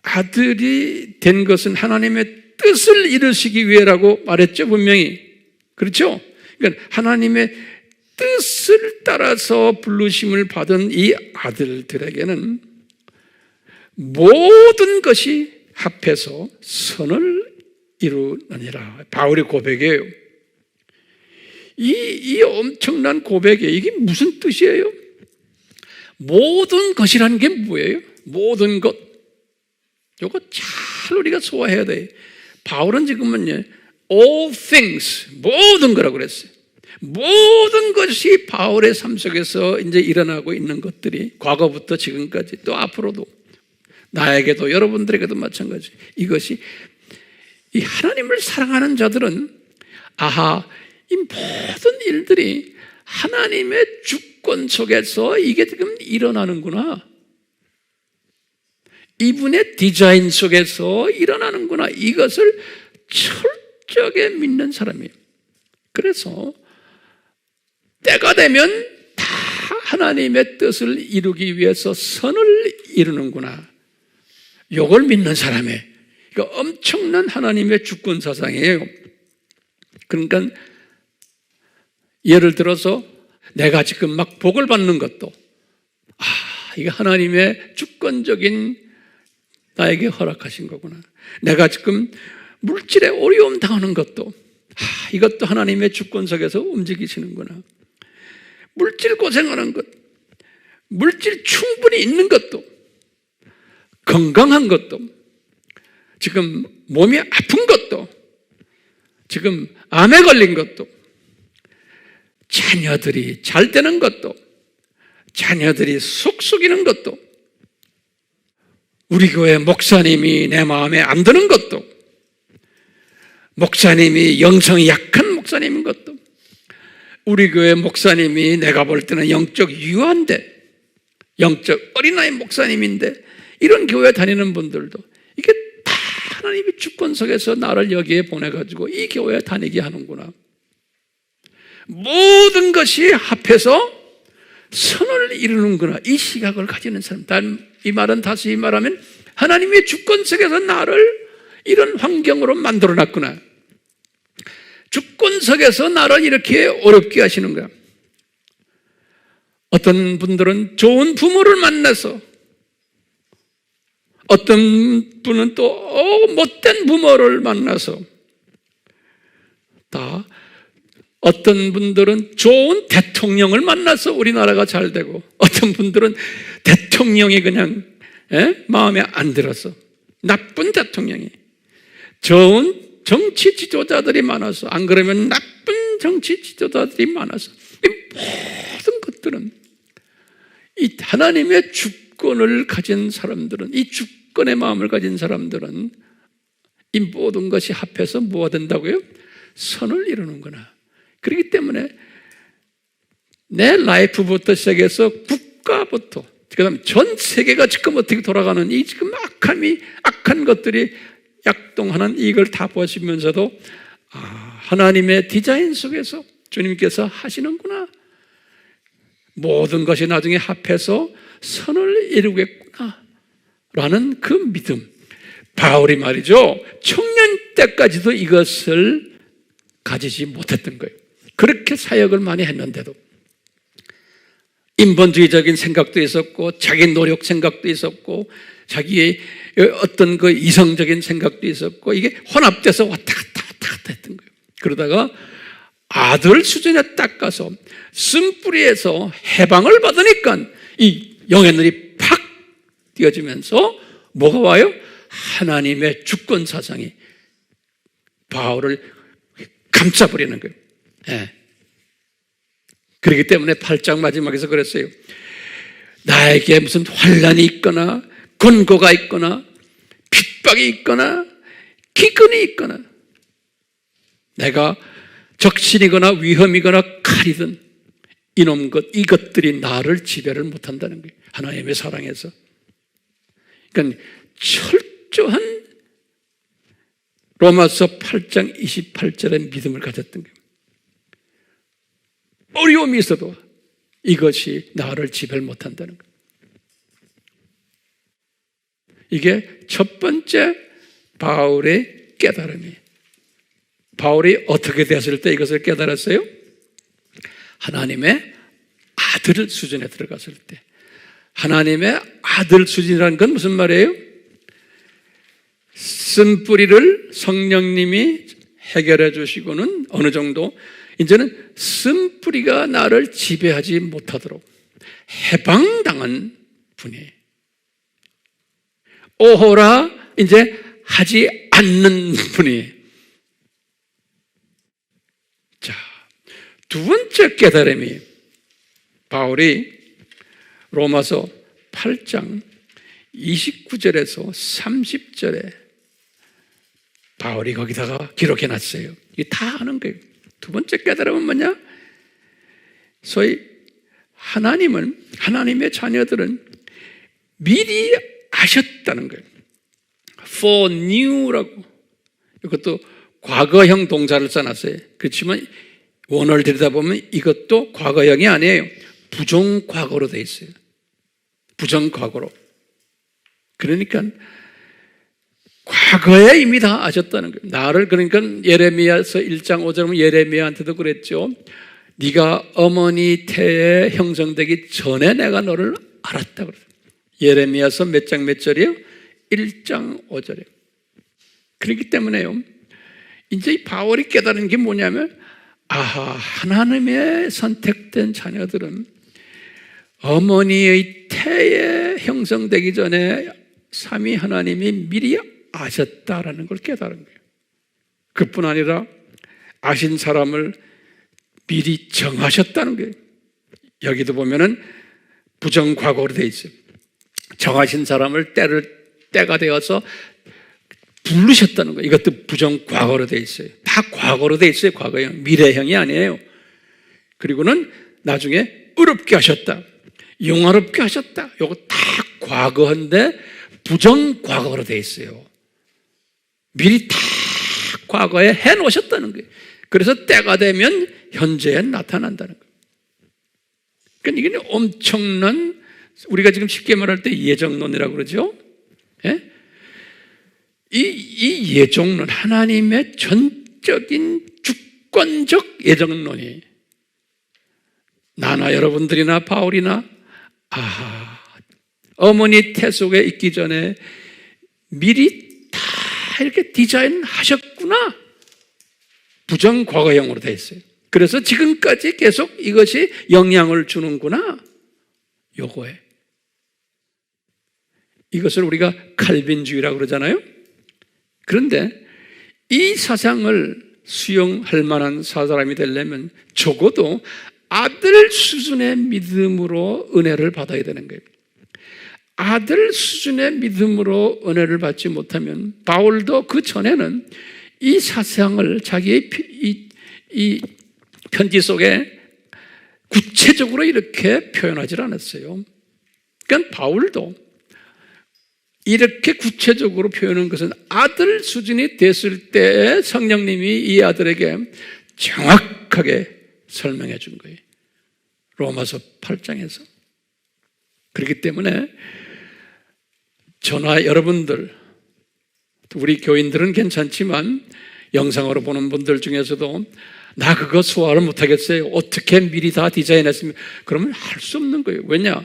아들이 된 것은 하나님의 뜻을 이루시기 위해라고 말했죠, 분명히. 그렇죠? 그러니까 하나님의 뜻을 따라서 부르심을 받은 이 아들들에게는 모든 것이 합해서 선을 이루느니라. 바울의 고백이에요. 이 엄청난 고백에 이게 무슨 뜻이에요? 모든 것이라는 게 뭐예요? 모든 것. 이거 잘 우리가 소화해야 돼. 바울은 지금은요, all things, 모든 거라고 그랬어요. 모든 것이 바울의 삶 속에서 이제 일어나고 있는 것들이 과거부터 지금까지 또 앞으로도 나에게도 여러분들에게도 마찬가지. 이것이 이 하나님을 사랑하는 자들은 아하, 이 모든 일들이 하나님의 주권 속에서 이게 지금 일어나는구나. 이분의 디자인 속에서 일어나는구나. 이것을 철저하게 믿는 사람이에요. 그래서 때가 되면 다 하나님의 뜻을 이루기 위해서 선을 이루는구나. 이걸 믿는 사람이에요. 그러니까 엄청난 하나님의 주권 사상이에요. 그러니까 예를 들어서 내가 지금 막 복을 받는 것도 이게 하나님의 주권적인 나에게 허락하신 거구나. 내가 지금 물질에 어려움 당하는 것도 이것도 하나님의 주권 속에서 움직이시는구나. 물질 고생하는 것, 물질 충분히 있는 것도, 건강한 것도, 지금 몸이 아픈 것도, 지금 암에 걸린 것도, 자녀들이 잘 되는 것도, 자녀들이 속 속이는 것도, 우리 교회 목사님이 내 마음에 안 드는 것도, 목사님이 영성이 약한 목사님인 것도, 우리 교회 목사님이 내가 볼 때는 영적 유한데, 영적 어린아이 목사님인데, 이런 교회 다니는 분들도 이게 다 하나님의 주권 속에서 나를 여기에 보내가지고 이 교회에 다니게 하는구나. 모든 것이 합해서 선을 이루는구나. 이 시각을 가지는 사람. 이 말은 다시 말하면 하나님의 주권 속에서 나를 이런 환경으로 만들어 놨구나. 주권 속에서 나를 이렇게 어렵게 하시는 거야. 어떤 분들은 좋은 부모를 만나서, 어떤 분은 또 못된 부모를 만나서, 다 어떤 분들은 좋은 대통령을 만나서 우리나라가 잘 되고, 어떤 분들은 대통령이 그냥 마음에 안 들어서, 나쁜 대통령이, 좋은 정치 지도자들이 많아서, 안 그러면 나쁜 정치 지도자들이 많아서, 이 모든 것들은 이 하나님의 주권을 가진 사람들은, 이 주권의 마음을 가진 사람들은 이 모든 것이 합해서 뭐가 된다고요? 선을 이루는구나. 그렇기 때문에 내 라이프부터 시작해서 국가부터, 그 다음에 전 세계가 지금 어떻게 돌아가는 이 지금 악한 것들이 약동하는 이걸 다 보시면서도 하나님의 디자인 속에서 주님께서 하시는구나. 모든 것이 나중에 합해서 선을 이루겠구나 라는 그 믿음. 바울이 말이죠, 청년 때까지도 이것을 가지지 못했던 거예요. 그렇게 사역을 많이 했는데도 인본주의적인 생각도 있었고, 자기 노력 생각도 있었고, 자기의 어떤 그 이성적인 생각도 있었고, 이게 혼합돼서 왔다 갔다 했던 거예요. 그러다가 아들 수준에 딱 가서 쓴뿌리에서 해방을 받으니까 이 영의 눈이 팍 띄어지면서 뭐가 와요? 하나님의 주권 사상이 바울을 감싸버리는 거예요. 네. 그렇기 때문에 8장 마지막에서 그랬어요. 나에게 무슨 환난이 있거나 권고가 있거나 핍박이 있거나 기근이 있거나 내가 적신이거나 위험이거나 칼이든 이것들이 나를 지배를 못한다는 거예요. 하나님의 사랑에서. 그러니까 철저한 로마서 8장 28절의 믿음을 가졌던 거예요. 어려움이 있어도 이것이 나를 지배를 못한다는 거예요. 이게 첫 번째 바울의 깨달음이에요. 바울이 어떻게 됐을 때 이것을 깨달았어요? 하나님의 아들 수준에 들어갔을 때. 하나님의 아들 수준이라는 건 무슨 말이에요? 쓴뿌리를 성령님이 해결해 주시고는 어느 정도 이제는 쓴뿌리가 나를 지배하지 못하도록 해방당한 분이에요. 오호라 이제 하지 않는 분이에요. 자, 두 번째 깨달음이 바울이 로마서 8장 29절에서 30절에 바울이 거기다가 기록해 놨어요. 이게 다 아는 거예요. 두 번째 깨달음은 뭐냐? 소위 하나님의 자녀들은 미리 아셨다는 거예요. foreknew라고. 이것도 과거형 동사를 써놨어요. 그렇지만 원어를 들여다보면 이것도 과거형이 아니에요. 부정과거로 되어 있어요. 부정과거로. 그러니까 과거에 이미 다 아셨다는 거예요. 나를 그러니까 예레미야서 1장 5절은 예레미야한테도 그랬죠. 네가 어머니 태에 형성되기 전에 내가 너를 알았다 그랬어요. 예레미야서 몇 장 몇 절이에요? 1장 5절이에요. 그렇기 때문에요. 이제 이 바울이 깨달은 게 뭐냐면 아하, 하나님의 선택된 자녀들은 어머니의 태에 형성되기 전에 삼위 하나님이 미리 아셨다라는 걸 깨달은 거예요. 그뿐 아니라 아신 사람을 미리 정하셨다는 거예요. 여기도 보면은 부정과거로 돼 있어요. 정하신 사람을 때가 되어서 부르셨다는 거예요. 이것도 부정과거로 돼 있어요. 다 과거로 돼 있어요. 과거형. 미래형이 아니에요. 그리고는 나중에 의롭게 하셨다. 영화롭게 하셨다. 이거 다 과거인데 부정과거로 돼 있어요. 미리 다 과거에 해놓으셨다는 거예요. 그래서 때가 되면 현재에 나타난다는 거예요. 그러니까 이게 엄청난, 우리가 지금 쉽게 말할 때 예정론이라고 그러죠. 예? 이 예정론, 하나님의 전적인 주권적 예정론이 나나 여러분들이나 바울이나 어머니 태 속에 있기 전에 미리 다 이렇게 디자인하셨구나. 부정과거형으로 되어 있어요. 그래서 지금까지 계속 이것이 영향을 주는구나. 요거에. 이것을 우리가 칼빈주의라고 그러잖아요. 그런데 이 사상을 수용할 만한 사람이 되려면 적어도 아들 수준의 믿음으로 은혜를 받아야 되는 거예요. 아들 수준의 믿음으로 은혜를 받지 못하면 바울도 그 전에는 이 사상을 자기의 이 편지 속에 구체적으로 이렇게 표현하지 않았어요. 그러니까 바울도 이렇게 구체적으로 표현한 것은 아들 수준이 됐을 때 성령님이 이 아들에게 정확하게 설명해 준 거예요. 로마서 8장에서. 그렇기 때문에 저나 여러분들, 우리 교인들은 괜찮지만 영상으로 보는 분들 중에서도 나 그거 소화를 못하겠어요. 어떻게 미리 다 디자인했으면, 그러면 할 수 없는 거예요. 왜냐?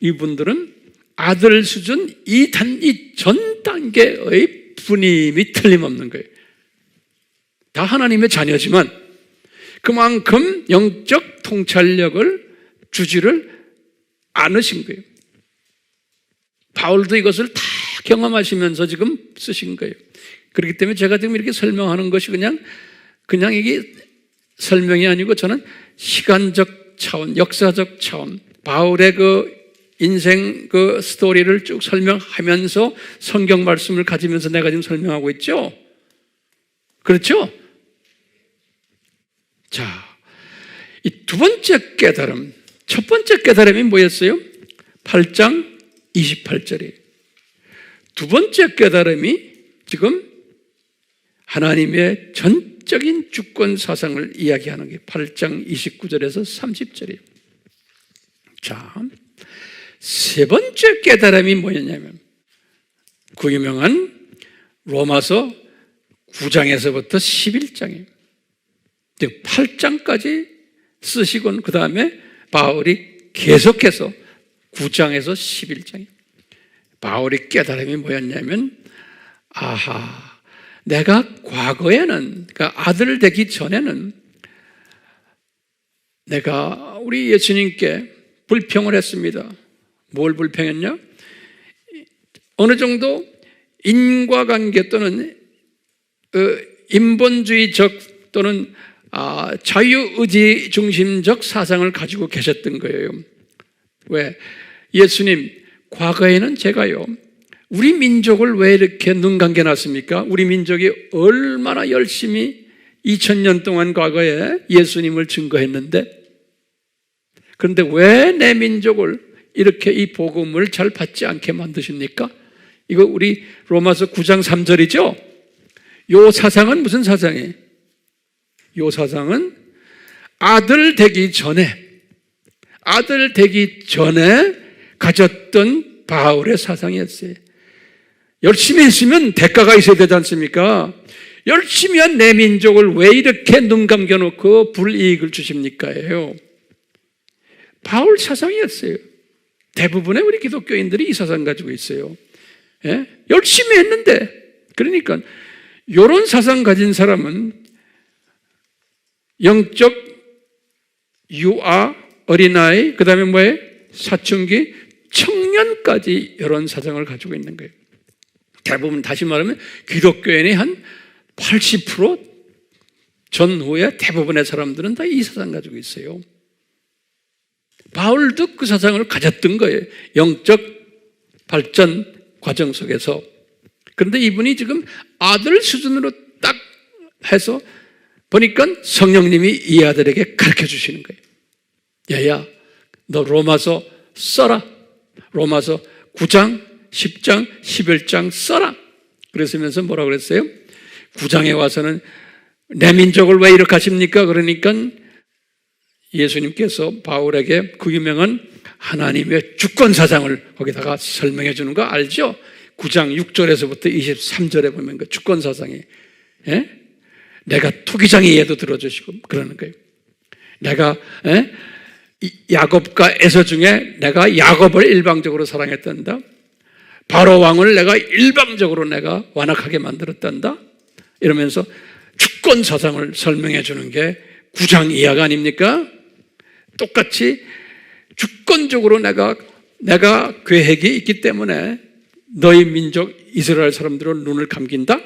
이분들은 아들 수준 이 전 단계의 분임이 틀림없는 거예요. 다 하나님의 자녀지만 그만큼 영적 통찰력을 주지를 않으신 거예요. 바울도 이것을 다 경험하시면서 지금 쓰신 거예요. 그렇기 때문에 제가 지금 이렇게 설명하는 것이 그냥 이게 설명이 아니고 저는 시간적 차원, 역사적 차원, 바울의 그 인생 그 스토리를 쭉 설명하면서 성경 말씀을 가지면서 내가 지금 설명하고 있죠. 그렇죠? 자, 이 두 번째 깨달음, 첫 번째 깨달음이 뭐였어요? 8장 28절이에요. 두 번째 깨달음이 지금 하나님의 전적인 주권 사상을 이야기하는 게 8장 29절에서 30절이에요. 자, 세 번째 깨달음이 뭐였냐면 그 유명한 로마서 9장에서부터 11장이에요. 8장까지 쓰시고 그 다음에 바울이 계속해서 9장에서 11장이에요. 바울이 깨달음이 뭐였냐면 아하, 내가 과거에는, 그러니까 아들 되기 전에는 내가 우리 예수님께 불평을 했습니다. 뭘 불평했냐? 어느 정도 인과관계 또는 인본주의적 또는 자유의지 중심적 사상을 가지고 계셨던 거예요. 왜? 예수님, 과거에는 제가요, 우리 민족을 왜 이렇게 눈 감겨놨습니까? 우리 민족이 얼마나 열심히 2000년 동안 과거에 예수님을 증거했는데, 그런데 왜 내 민족을 이렇게 이 복음을 잘 받지 않게 만드십니까? 이거 우리 로마서 9장 3절이죠? 요 사상은 무슨 사상이에요? 요 사상은 아들 되기 전에 가졌던 바울의 사상이었어요. 열심히 했으면 대가가 있어야 되지 않습니까? 열심히 한 내 민족을 왜 이렇게 눈 감겨놓고 불이익을 주십니까?예요. 바울 사상이었어요. 대부분의 우리 기독교인들이 이 사상 가지고 있어요. 예? 열심히 했는데, 그러니까 이런 사상 가진 사람은 영적 유아, 어린아이, 그 다음에 뭐예요? 사춘기, 청년까지 이런 사상을 가지고 있는 거예요. 대부분, 다시 말하면 기독교인의 한 80% 전후에 대부분의 사람들은 다 이 사상 가지고 있어요. 바울도 그 사상을 가졌던 거예요. 영적 발전 과정 속에서. 그런데 이분이 지금 아들 수준으로 딱 해서 보니까 성령님이 이 아들에게 가르쳐 주시는 거예요. 야야, 너 로마서 써라. 로마서 9장, 10장, 11장 써라. 그러시면서 뭐라고 그랬어요? 9장에 와서는 내 민족을 왜 이렇게 하십니까? 그러니까 예수님께서 바울에게 그 유명한 하나님의 주권 사상을 거기다가 설명해 주는 거 알죠? 9장 6절에서부터 23절에 보면 그 주권 사상이, 예? 내가 토기장의 예도 들어주시고 그러는 거예요. 내가 야곱과 에서 중에 내가 야곱을 일방적으로 사랑했단다. 바로 왕을 내가 일방적으로 내가 완악하게 만들었단다. 이러면서 주권 사상을 설명해 주는 게 9장 이하가 아닙니까? 똑같이 주권적으로 내가 계획이 있기 때문에 너희 민족 이스라엘 사람들은 눈을 감긴다.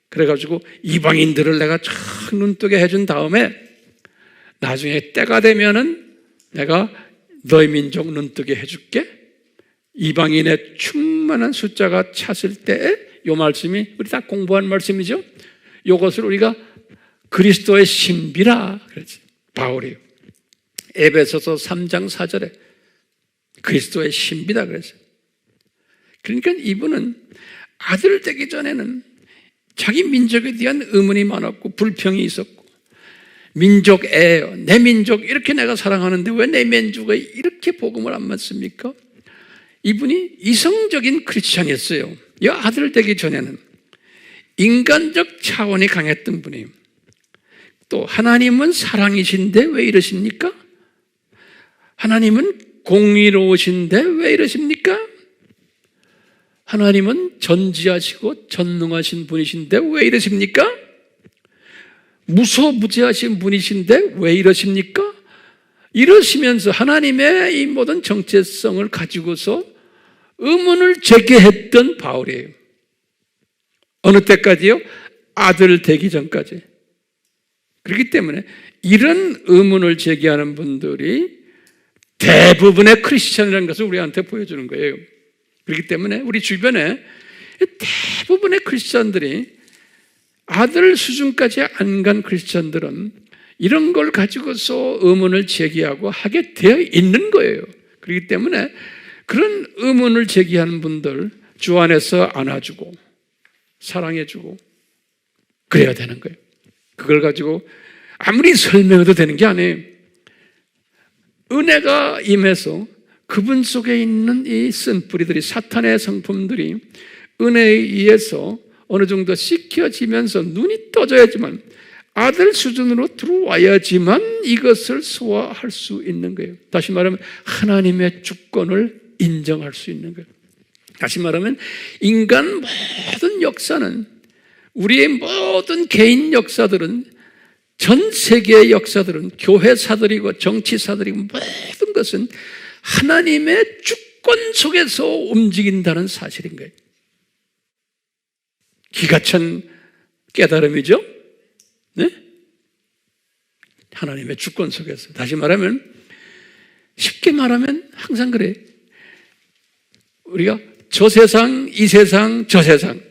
그래가지고 이방인들을 내가 쫙 눈뜨게 해준 다음에 나중에 때가 되면은 내가 너희 민족 눈뜨게 해줄게. 이방인의 충만한 숫자가 찼을 때에 이 말씀이 우리 다 공부한 말씀이죠. 이것을 우리가 그리스도의 신비라 그랬지. 바울이 에베소서 3장 4절에 그리스도의 신비다 그랬어요. 그러니까 이분은 아들 되기 전에는 자기 민족에 대한 의문이 많았고 불평이 있었고, 민족애예요. 내 민족 이렇게 내가 사랑하는데 왜 내 민족에 이렇게 복음을 안 받습니까? 이분이 이성적인 크리스찬이었어요. 이 아들 되기 전에는 인간적 차원이 강했던 분이에요. 또 하나님은 사랑이신데 왜 이러십니까? 하나님은 공의로우신데 왜 이러십니까? 하나님은 전지하시고 전능하신 분이신데 왜 이러십니까? 무소부재하신 분이신데 왜 이러십니까? 이러시면서 하나님의 이 모든 정체성을 가지고서 의문을 제기했던 바울이에요. 어느 때까지요? 아들 되기 전까지. 그렇기 때문에 이런 의문을 제기하는 분들이 대부분의 크리스찬이라는 것을 우리한테 보여주는 거예요. 그렇기 때문에 우리 주변에 대부분의 크리스찬들이 아들 수준까지 안 간 크리스찬들은 이런 걸 가지고서 의문을 제기하고 하게 되어 있는 거예요. 그렇기 때문에 그런 의문을 제기하는 분들 주 안에서 안아주고 사랑해주고 그래야 되는 거예요. 그걸 가지고 아무리 설명해도 되는 게 아니에요. 은혜가 임해서 그분 속에 있는 이 쓴뿌리들이, 사탄의 성품들이 은혜에 의해서 어느 정도 씻겨지면서 눈이 떠져야지만, 아들 수준으로 들어와야지만 이것을 소화할 수 있는 거예요. 다시 말하면 하나님의 주권을 인정할 수 있는 거예요. 다시 말하면 인간 모든 역사는, 우리의 모든 개인 역사들은, 전 세계의 역사들은, 교회사들이고 정치사들이고 모든 것은 하나님의 주권 속에서 움직인다는 사실인 거예요. 기가 찬 깨달음이죠? 네? 하나님의 주권 속에서. 다시 말하면, 쉽게 말하면 항상 그래. 우리가 저 세상, 이 세상, 저 세상,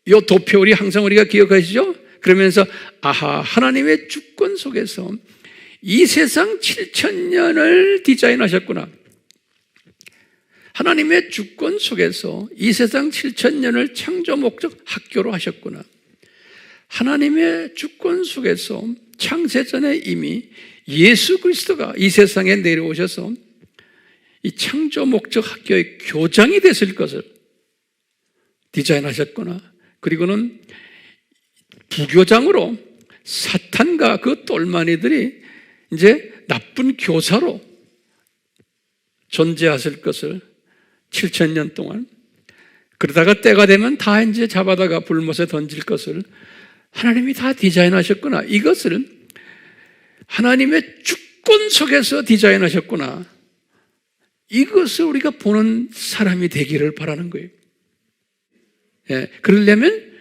이 도표 우리 항상 우리가 기억하시죠? 그러면서 아하, 하나님의 주권 속에서 이 세상 7,000년을 디자인하셨구나. 하나님의 주권 속에서 이 세상 7,000년을 창조 목적 학교로 하셨구나. 하나님의 주권 속에서 창세전에 이미 예수 그리스도가 이 세상에 내려오셔서 이 창조 목적 학교의 교장이 됐을 것을 디자인하셨구나. 그리고는 부교장으로 사탄과 그 똘마니들이 이제 나쁜 교사로 존재하실 것을 7,000년 동안, 그러다가 때가 되면 다 이제 잡아다가 불못에 던질 것을 하나님이 다 디자인하셨구나. 이것을 하나님의 주권 속에서 디자인하셨구나. 이것을 우리가 보는 사람이 되기를 바라는 거예요. 예, 그러려면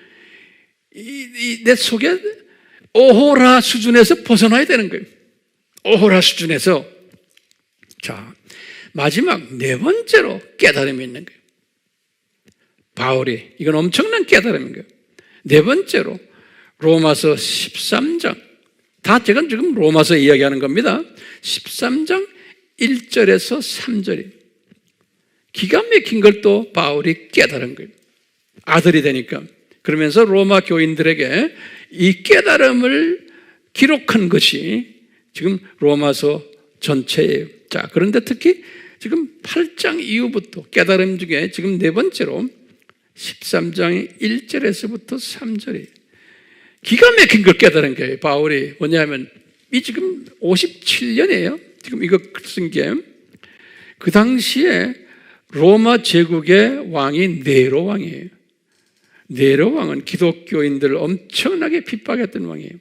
내 속에 오호라 수준에서 벗어나야 되는 거예요. 오호라 수준에서. 자, 마지막 네 번째로 깨달음이 있는 거예요. 바울이, 이건 엄청난 깨달음인 거예요. 네 번째로 로마서 13장, 다 제가 지금 로마서 이야기하는 겁니다. 13장 1절에서 3절이 기가 막힌 걸 또 바울이 깨달은 거예요. 아들이 되니까. 그러면서 로마 교인들에게 이 깨달음을 기록한 것이 지금 로마서 전체예요. 자, 그런데 특히 지금 8장 이후부터 깨달음 중에 지금 네 번째로 13장 1절에서부터 3절이 기가 막힌 걸 깨달은 거예요. 바울이 뭐냐면, 이 지금 57년이에요. 지금 이거 쓴 게, 그 당시에 로마 제국의 왕이 네로 왕이에요. 네로 왕은 기독교인들을 엄청나게 핍박했던 왕이에요.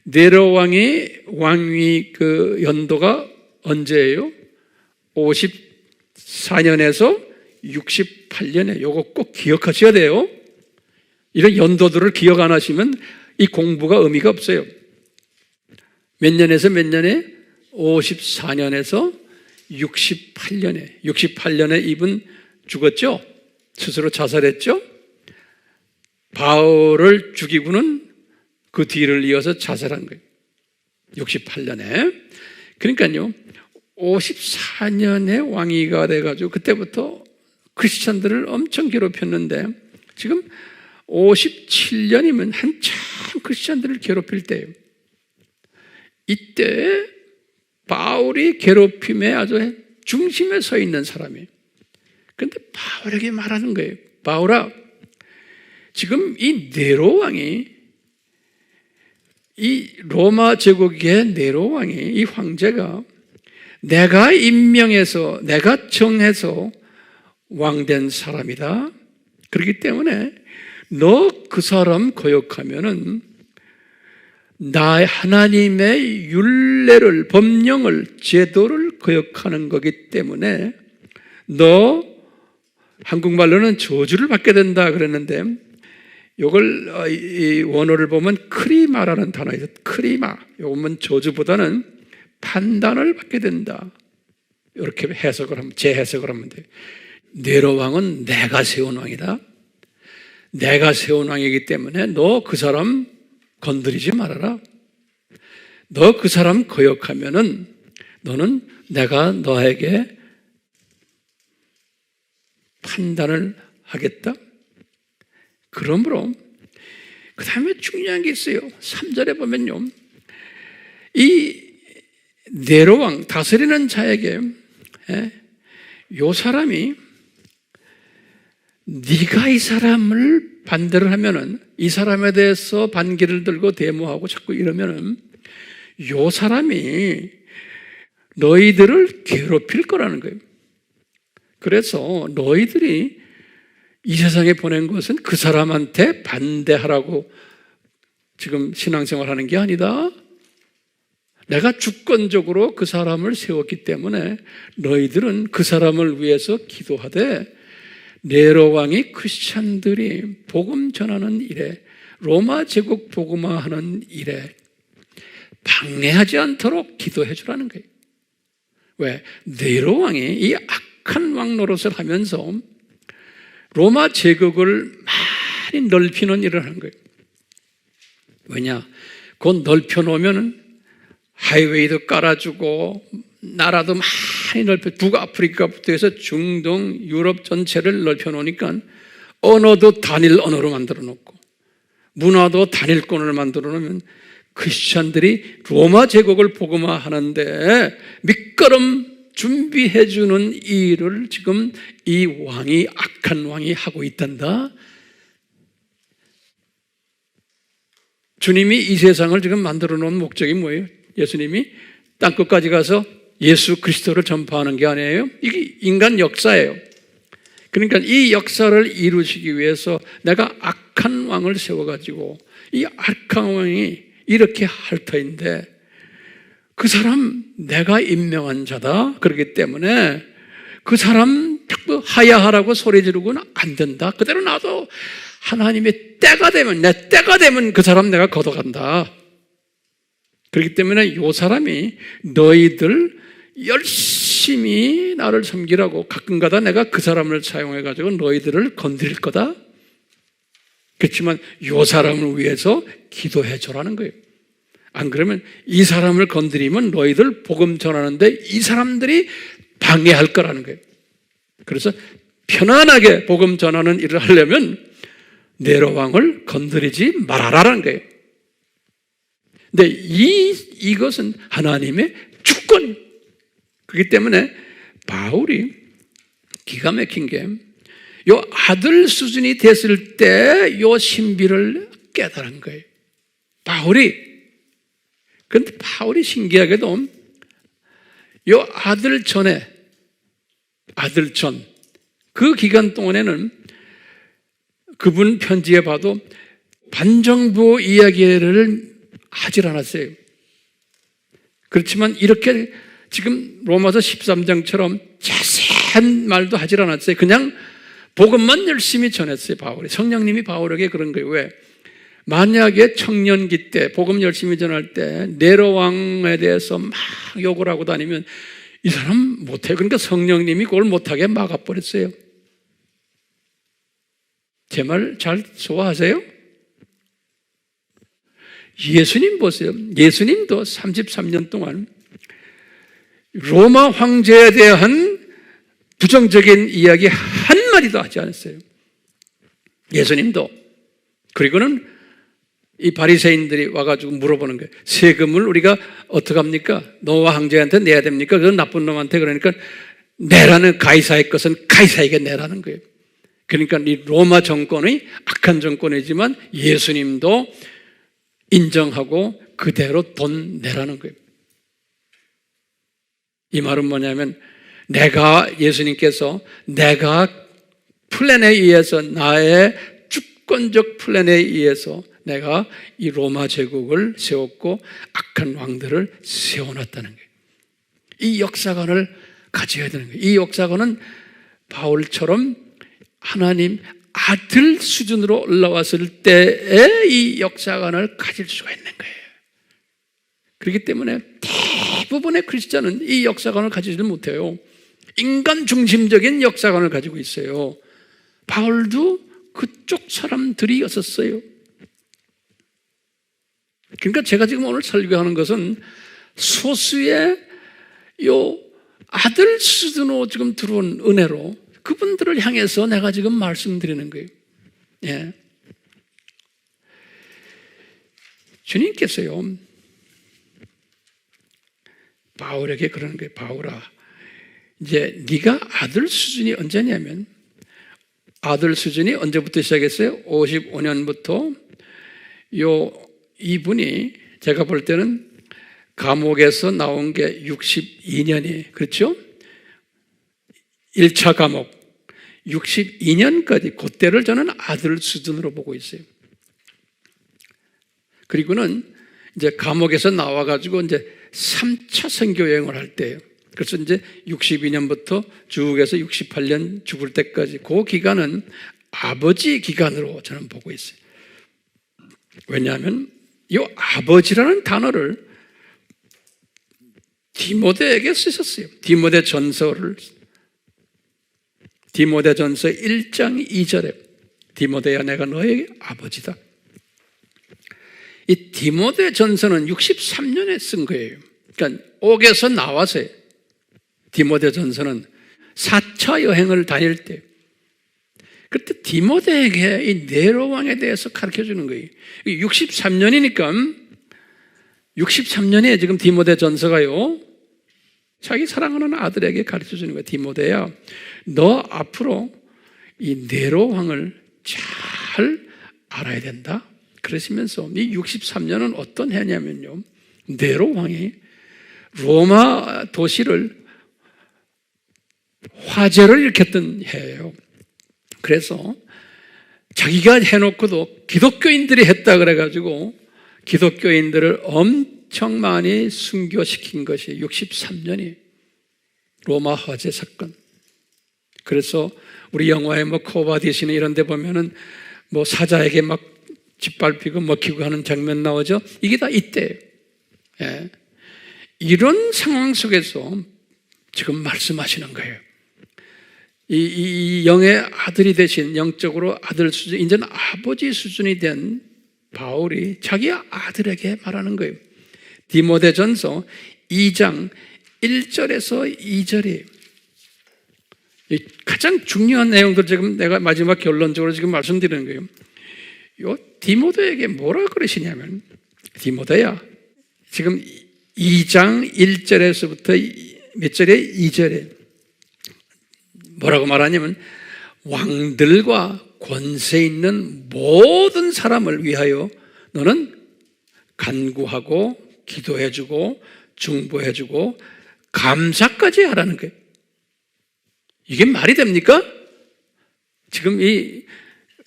네로 왕위 그 연도가 언제예요? 54년에서 68년에. 요거 꼭 기억하셔야 돼요. 이런 연도들을 기억 안 하시면 이 공부가 의미가 없어요. 몇 년에서 몇 년에? 54년에서 68년에. 68년에 이분 죽었죠? 스스로 자살했죠? 바울을 죽이고는 그 뒤를 이어서 자살한 거예요. 68년에. 그러니까요, 54년에 왕위가 돼가지고 그때부터 크리스찬들을 엄청 괴롭혔는데, 지금 57년이면 한참 크리스찬들을 괴롭힐 때예요. 이때 바울이 괴롭힘에 아주 중심에 서 있는 사람이에요. 그런데 바울에게 말하는 거예요. 바울아, 지금 이 네로 왕이, 이 로마 제국의 네로 왕이, 이 황제가 내가 임명해서, 내가 정해서 왕된 사람이다. 그렇기 때문에 너 그 사람 거역하면은 나 하나님의 율례를, 법령을, 제도를 거역하는 거기 때문에 너 한국말로는 저주를 받게 된다 그랬는데, 이걸 이 원어를 보면 크리마라는 단어예요. 크리마. 요거는 저주보다는 판단을 받게 된다. 이렇게 해석을 하면, 재해석을 하면 돼요. 네로 왕은 내가 세운 왕이다. 내가 세운 왕이기 때문에 너 그 사람 건드리지 말아라. 너 그 사람 거역하면은 너는 내가 너에게 판단을 하겠다. 그러므로 그 다음에 중요한 게 있어요. 3절에 보면요, 이 네로 왕 다스리는 자에게 요 사람이 네가 이 사람을 반대를 하면은, 이 사람에 대해서 반기를 들고 데모하고 자꾸 이러면은 요 사람이 너희들을 괴롭힐 거라는 거예요. 그래서 너희들이 이 세상에 보낸 것은 그 사람한테 반대하라고 지금 신앙생활 하는 게 아니다. 내가 주권적으로 그 사람을 세웠기 때문에 너희들은 그 사람을 위해서 기도하되, 네로 왕이 크리스찬들이 복음 전하는 일에, 로마 제국 복음화하는 일에 방해하지 않도록 기도해 주라는 거예요. 왜? 네로 왕이 이 악한 왕 노릇을 하면서 로마 제국을 많이 넓히는 일을 하는 거예요. 왜냐? 곧 넓혀 놓으면 하이웨이도 깔아주고 나라도 많이 넓혀, 북아프리카부터 해서 중동, 유럽 전체를 넓혀 놓으니까 언어도 단일 언어로 만들어 놓고 문화도 단일권을 만들어 놓으면 크리스찬들이 로마 제국을 복음화하는데 밑거름 준비해 주는 일을 지금 이 왕이, 악한 왕이 하고 있단다. 주님이 이 세상을 지금 만들어 놓은 목적이 뭐예요? 예수님이 땅끝까지 가서 예수 그리스도를 전파하는 게 아니에요. 이게 인간 역사예요. 그러니까 이 역사를 이루시기 위해서 내가 악한 왕을 세워가지고, 이 악한 왕이 이렇게 할 터인데 그 사람 내가 임명한 자다. 그렇기 때문에 그 사람 자꾸 하야하라고 소리 지르고는 안 된다. 그대로 놔도 하나님의 때가 되면, 내 때가 되면 그 사람 내가 걷어간다. 그렇기 때문에 이 사람이 너희들 열심히 나를 섬기라고 가끔가다 내가 그 사람을 사용해가지고 너희들을 건드릴 거다. 그렇지만 이 사람을 위해서 기도해 줘라는 거예요. 안 그러면 이 사람을 건드리면 너희들 복음 전하는데 이 사람들이 방해할 거라는 거예요. 그래서 편안하게 복음 전하는 일을 하려면 네로 왕을 건드리지 말아라라는 거예요. 근데 이것은 하나님의 주권이에요. 그렇기 때문에 바울이 기가 막힌 게, 요 아들 수준이 됐을 때 요 신비를 깨달은 거예요. 그런데 바울이 신기하게도 요 아들 전, 그 기간 동안에는 그분 편지에 봐도 반정부 이야기를 하질 않았어요. 그렇지만 이렇게 지금 로마서 13장처럼 자세한 말도 하질 않았어요. 그냥 복음만 열심히 전했어요, 바울이. 성령님이 바울에게 그런 거예요. 왜? 만약에 청년기 때 복음 열심히 전할 때 네로 왕에 대해서 막 욕을 하고 다니면 이 사람 못해요. 그러니까 성령님이 그걸 못하게 막아버렸어요. 제 말 잘 소화하세요? 예수님 보세요. 예수님도 33년 동안 로마 황제에 대한 부정적인 이야기 한마디도 하지 않았어요. 예수님도. 그리고는 이 바리새인들이 와가지고 물어보는 거예요. 세금을 우리가 어떻게 합니까? 노아 황제한테 내야 됩니까? 그건 나쁜 놈한테. 그러니까 내라는, 가이사의 것은 가이사에게 내라는 거예요. 그러니까 이 로마 정권이 악한 정권이지만 예수님도 인정하고 그대로 돈 내라는 거예요. 이 말은 뭐냐면, 예수님께서 내가 플랜에 의해서, 나의 주권적 플랜에 의해서 내가 이 로마 제국을 세웠고 악한 왕들을 세워놨다는 거예요. 이 역사관을 가져야 되는 거예요. 이 역사관은 바울처럼 하나님 아들 수준으로 올라왔을 때에 이 역사관을 가질 수가 있는 거예요. 그렇기 때문에 대부분의 크리스찬은 이 역사관을 가지지 못해요. 인간 중심적인 역사관을 가지고 있어요. 바울도 그쪽 사람들이었었어요. 그러니까 제가 지금 오늘 설교하는 것은 소수의 요 아들 수준으로 지금 들어온 은혜로 그분들을 향해서 내가 지금 말씀드리는 거예요. 예. 주님께서요, 바울에게 그러는 거예요. 바울아, 이제 네가 아들 수준이 언제냐면, 아들 수준이 언제부터 시작했어요? 55년부터 이분이 제가 볼 때는 감옥에서 나온 게 62년이, 그렇죠? 1차 감옥 62년까지 그때를 저는 아들 수준으로 보고 있어요. 그리고는 이제 감옥에서 나와가지고 이제 3차 선교 여행을 할 때예요. 그래서 이제 62년부터 죽에서 68년 죽을 때까지 그 기간은 아버지 기간으로 저는 보고 있어요. 왜냐하면 이 아버지라는 단어를 디모데에게 쓰셨어요. 디모데전서 1장 2절에 디모데야, 내가 너의 아버지다. 이 디모데전서는 63년에 쓴 거예요. 그러니까 옥에서 나와서요. 디모데전서는 4차 여행을 다닐 때, 그때 디모데에게 이 네로 왕에 대해서 가르쳐 주는 거예요. 63년이니까 63년에 지금 디모데전서가요, 자기 사랑하는 아들에게 가르쳐 주는 거예요. 디모데야, 너 앞으로 이 네로 왕을 잘 알아야 된다. 그러시면서 이 63년은 어떤 해냐면요, 네로 왕이 로마 도시를 화재를 일으켰던 해예요. 그래서 자기가 해놓고도 기독교인들이 했다 그래가지고 기독교인들을 엄청 많이 순교시킨 것이 63년이 로마 화재 사건. 그래서 우리 영화에 코바디시나 이런 데 보면은 사자에게 막 짓밟히고 먹히고 하는 장면 나오죠. 이게 다 이때예요. 예. 이런 상황 속에서 지금 말씀하시는 거예요. 이 영의 아들이 되신, 영적으로 아들 수준, 이제는 아버지 수준이 된 바울이 자기 아들에게 말하는 거예요. 디모데전서 2장 1절에서 2절이에요. 가장 중요한 내용들 지금 내가 마지막 결론적으로 지금 말씀드리는 거예요. 요 디모데에게 뭐라 그러시냐면, 디모데야, 지금 2장 1절에서부터 몇 절에? 2절에 뭐라고 말하냐면, 왕들과 권세 있는 모든 사람을 위하여 너는 간구하고 기도해주고 중보해주고 감사까지 하라는 거예요. 이게 말이 됩니까? 지금 이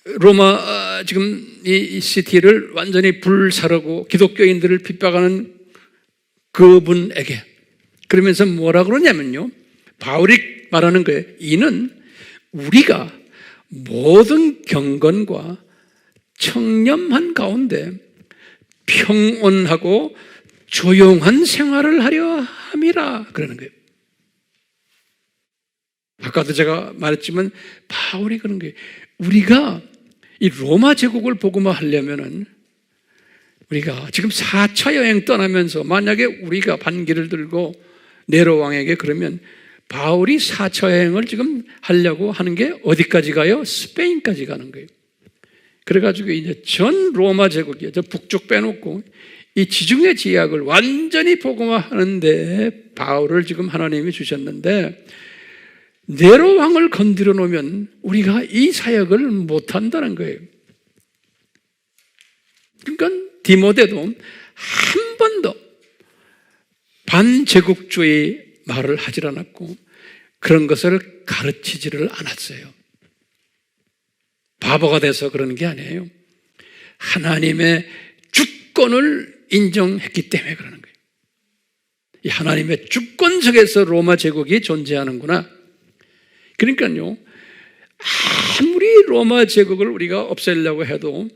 로마 지금 이 시티를 완전히 불사르고 기독교인들을 핍박하는 그분에게, 그러면서 뭐라 그러냐면요, 바울이 말하는 거예요. 이는 우리가 모든 경건과 청렴한 가운데 평온하고 조용한 생활을 하려 함이라 그러는 거예요. 아까도 제가 말했지만 바울이 그런 거예요. 우리가 이 로마 제국을 복음화 하려면은, 우리가 지금 4차 여행 떠나면서 만약에 우리가 반기를 들고 네로 왕에게, 그러면 바울이 4차 여행을 지금 하려고 하는 게 어디까지 가요? 스페인까지 가는 거예요. 그래가지고 이제 전 로마 제국이요, 저 북쪽 빼놓고 이 지중해 지역을 완전히 복음화 하는데 바울을 지금 하나님이 주셨는데, 네로 왕을 건드려 놓으면 우리가 이 사역을 못 한다는 거예요. 그러니까 디모데도 한 번도 반제국주의 말을 하질 않았고 그런 것을 가르치지를 않았어요. 바보가 돼서 그러는 게 아니에요. 하나님의 주권을 인정했기 때문에 그러는 거예요. 이 하나님의 주권 속에서 로마 제국이 존재하는구나. 그러니까요, 아무리 로마 제국을 우리가 없애려고 해도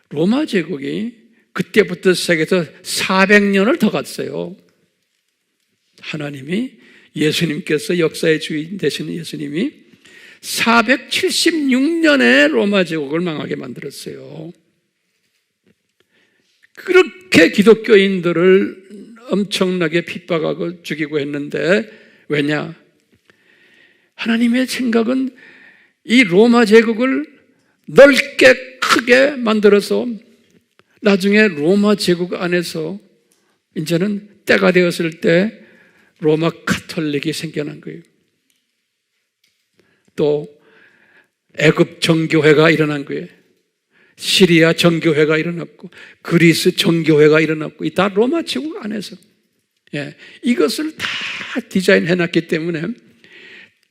로마 제국이 그때부터 시작해서 400년을 더 갔어요. 하나님이, 예수님께서, 역사의 주인 되시는 예수님이 476년에 로마 제국을 망하게 만들었어요. 그렇게 기독교인들을 엄청나게 핍박하고 죽이고 했는데, 왜냐? 하나님의 생각은 이 로마 제국을 넓게 크게 만들어서 나중에 로마 제국 안에서 이제는 때가 되었을 때 로마 카톨릭이 생겨난 거예요. 또 애굽 정교회가 일어난 거예요. 시리아 정교회가 일어났고 그리스 정교회가 일어났고 이 다 로마 제국 안에서 이것을 다 디자인해놨기 때문에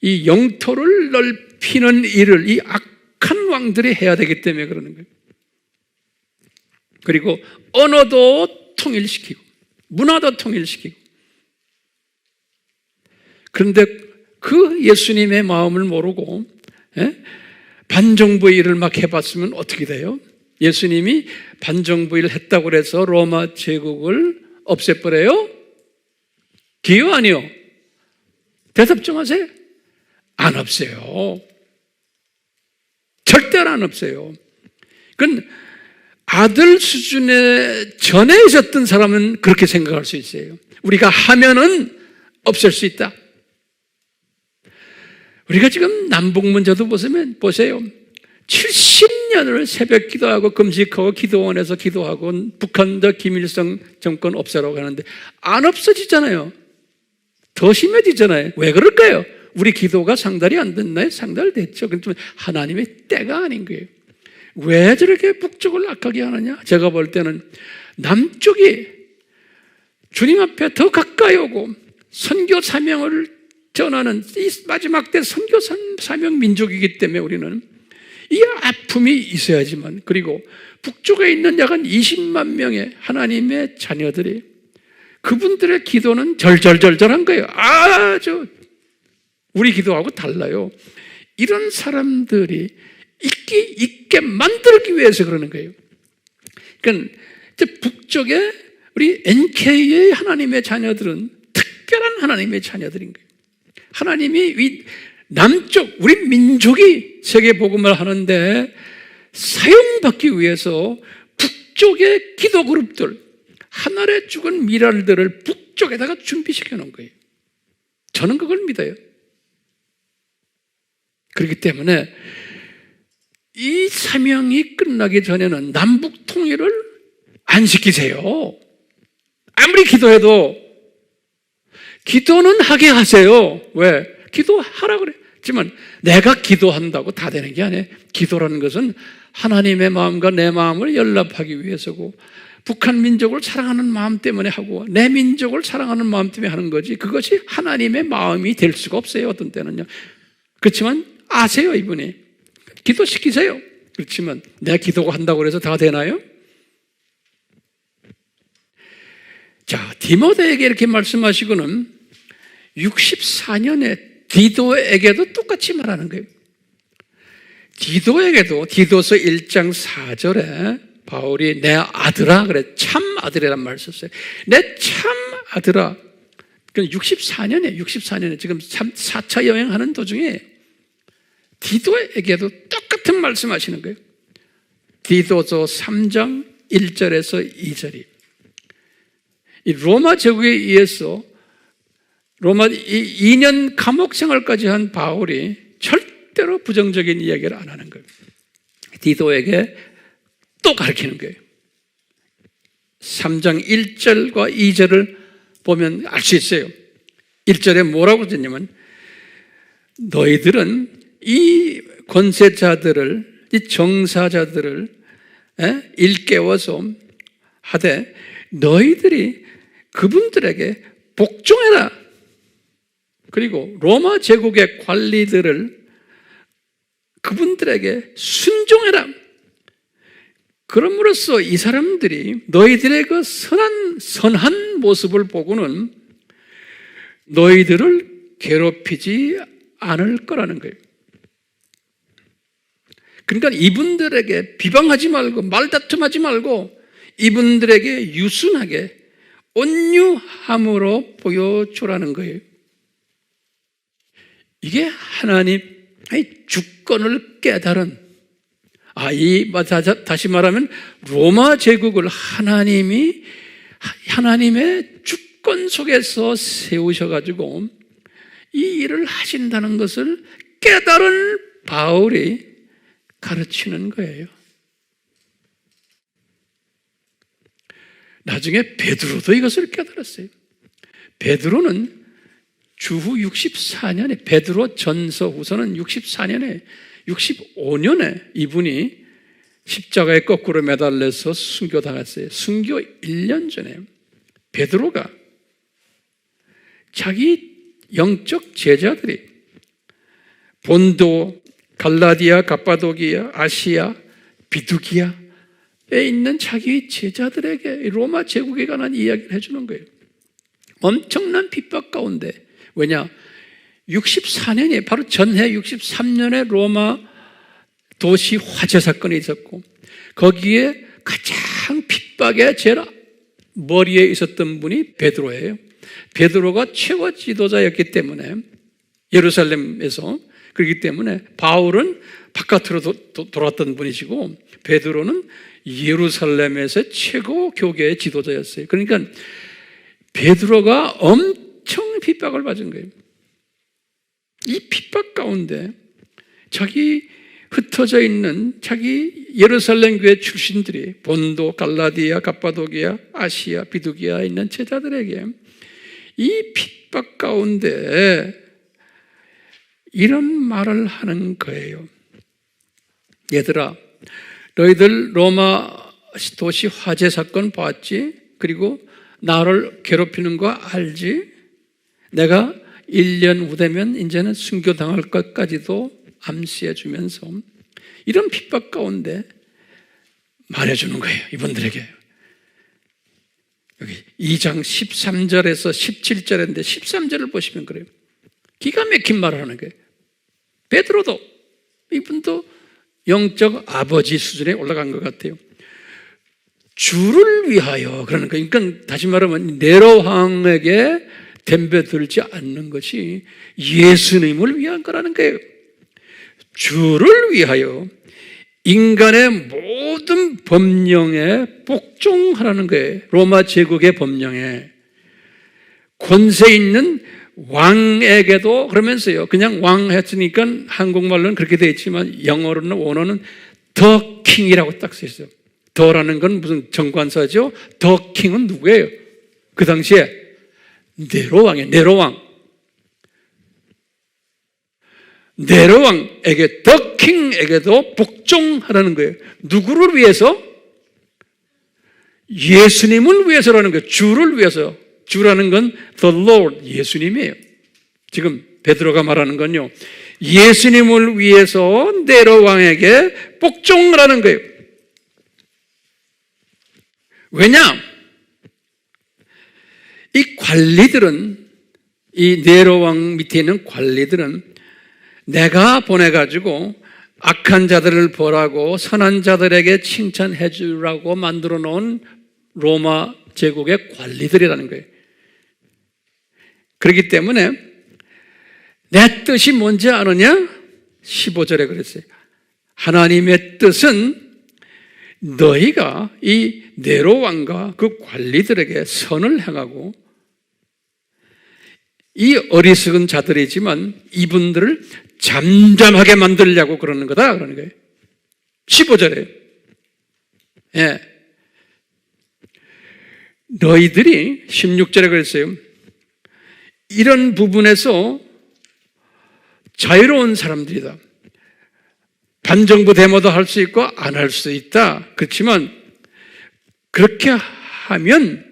이 영토를 넓히는 일을 이 악한 왕들이 해야 되기 때문에 그러는 거예요. 그리고 언어도 통일시키고 문화도 통일시키고. 그런데 그 예수님의 마음을 모르고 반정부의 일을 막 해봤으면 어떻게 돼요? 예수님이 반정부의 일을 했다고 해서 로마 제국을 없애버려요? 기요 아니요? 대답 좀 하세요. 안 없어요. 절대로 안 없어요. 그건 아들 수준의 전에 있었던 사람은 그렇게 생각할 수 있어요. 우리가 하면은 없앨 수 있다. 우리가 지금 남북 문제도 보세요. 70년을 새벽 기도하고 금식하고 기도원에서 기도하고 북한도 김일성 정권 없애라고 하는데 안 없어지잖아요. 더 심해지잖아요. 왜 그럴까요? 우리 기도가 상달이 안 됐나요? 상달됐죠. 그렇지만 하나님의 때가 아닌 거예요. 왜 저렇게 북쪽을 악하게 하느냐? 제가 볼 때는 남쪽이 주님 앞에 더 가까이 오고 선교 사명을 전하는 이 마지막 때 선교 사명 민족이기 때문에 우리는 이 아픔이 있어야지만, 그리고 북쪽에 있는 약 한 20만 명의 하나님의 자녀들이 그분들의 기도는 절절절절한 거예요. 아주 우리 기도하고 달라요. 이런 사람들이 있게 만들기 위해서 그러는 거예요. 그러니까 북쪽에 우리 NK의 하나님의 자녀들은 특별한 하나님의 자녀들인 거예요. 하나님이 남쪽 우리 민족이 세계 복음을 하는데 사용받기 위해서 북쪽의 기도 그룹들, 하늘에 죽은 미랄들을 북쪽에다가 준비시켜 놓은 거예요. 저는 그걸 믿어요. 그렇기 때문에 이 사명이 끝나기 전에는 남북 통일을 안 시키세요. 아무리 기도해도. 기도는 하게 하세요. 왜? 기도하라 그랬지만 내가 기도한다고 다 되는 게 아니에요. 기도라는 것은 하나님의 마음과 내 마음을 연합하기 위해서고, 북한 민족을 사랑하는 마음 때문에 하고 내 민족을 사랑하는 마음 때문에 하는 거지, 그것이 하나님의 마음이 될 수가 없어요. 어떤 때는요. 그렇지만 아세요, 이분이. 기도시키세요. 그렇지만 내가 기도가 한다고 해서 다 되나요? 자, 디모데에게 이렇게 말씀하시고는 64년에 디도에게도 똑같이 말하는 거예요. 디도에게도 디도서 1장 4절에 바울이 내 아들아, 그래, 참 아들이란 말을 썼어요. 내 참 아들아. 64년에 지금 4차 여행하는 도중에 디도에게도 똑같은 말씀하시는 거예요. 디도서 3장 1절에서 2절이 이 로마 제국에 의해서 로마 2년 감옥 생활까지 한 바울이 절대로 부정적인 이야기를 안 하는 거예요. 디도에게 또 가르치는 거예요. 3장 1절과 2절을 보면 알 수 있어요. 1절에 뭐라고 했냐면 너희들은 이 권세자들을, 이 정사자들을 일깨워서 하되 너희들이 그분들에게 복종해라. 그리고 로마 제국의 관리들을 그분들에게 순종해라. 그럼으로써 이 사람들이 너희들의 그 선한 모습을 보고는 너희들을 괴롭히지 않을 거라는 거예요. 그러니까 이분들에게 비방하지 말고 말다툼하지 말고 이분들에게 유순하게 온유함으로 보여주라는 거예요. 이게 하나님의 주권을 깨달은, 다시 말하면 로마 제국을 하나님의 주권 속에서 세우셔가지고 이 일을 하신다는 것을 깨달은 바울이 가르치는 거예요. 나중에 베드로도 이것을 깨달았어요. 베드로는 주후 64년에 베드로 전서 후서는 64년에 65년에 이분이 십자가에 거꾸로 매달려서 순교당했어요. 순교 1년 전에 베드로가 자기 영적 제자들이 본도, 갈라디아, 갑바도기아, 아시아, 비두기아에 있는 자기 제자들에게 로마 제국에 관한 이야기를 해주는 거예요. 엄청난 핍박 가운데, 왜냐? 64년이 바로 전해 63년에 로마 도시 화재 사건이 있었고, 거기에 가장 핍박의 제일 머리에 있었던 분이 베드로예요. 베드로가 최고 지도자였기 때문에, 예루살렘에서, 그렇기 때문에 바울은 바깥으로 돌아왔던 분이시고 베드로는 예루살렘에서 최고 교계의 지도자였어요. 그러니까 베드로가 엄청 핍박을 받은 거예요. 이 핍박 가운데 자기 흩어져 있는 자기 예루살렘 교회 출신들이 본도, 갈라디아, 갑바도기아, 아시아, 비두기아에 있는 제자들에게 이 핍박 가운데 이런 말을 하는 거예요. 얘들아, 너희들 로마 도시 화재 사건 봤지? 그리고 나를 괴롭히는 거 알지? 내가 1년 후 되면 이제는 순교당할 것까지도 암시해 주면서 이런 핍박 가운데 말해주는 거예요. 이분들에게. 여기 2장 13절에서 17절인데 13절을 보시면 그래요. 기가 막힌 말을 하는 거예요. 베드로도, 이분도 영적 아버지 수준에 올라간 것 같아요. 주를 위하여 그러는 거예요. 그러니까 다시 말하면 네로 왕에게 덤벼들지 않는 것이 예수님을 위한 거라는 거예요. 주를 위하여 인간의 모든 법령에 복종하라는 거예요. 로마 제국의 법령에 권세 있는 왕에게도 그러면서요. 그냥 왕 했으니까 한국말로는 그렇게 되어 있지만 영어로는 원어는 the king이라고 딱 써 있어요. 더라는 건 무슨 정관사죠? the king은 누구예요? 그 당시에 네로 왕이에요. 네로 왕. 네로 왕에게 the king에게도 복종하라는 거예요. 누구를 위해서? 예수님을 위해서라는 거예요. 주를 위해서. 주라는 건 the Lord, 예수님이에요. 지금 베드로가 말하는 건요, 예수님을 위해서 네로 왕에게 복종을 하는 거예요. 왜냐? 이 관리들은, 이 네로 왕 밑에 있는 관리들은 내가 보내가지고 악한 자들을 벌하고 선한 자들에게 칭찬해 주라고 만들어 놓은 로마 제국의 관리들이라는 거예요. 그렇기 때문에 내 뜻이 뭔지 아느냐? 15절에 그랬어요. 하나님의 뜻은 너희가 이 네로 왕과 그 관리들에게 선을 행하고 이 어리석은 자들이지만 이분들을 잠잠하게 만들려고 그러는 거다 그러는 거예요. 15절에. 예. 너희들이 16절에 그랬어요. 이런 부분에서 자유로운 사람들이다. 반정부 데모도 할 수 있고 안 할 수 있다. 그렇지만 그렇게 하면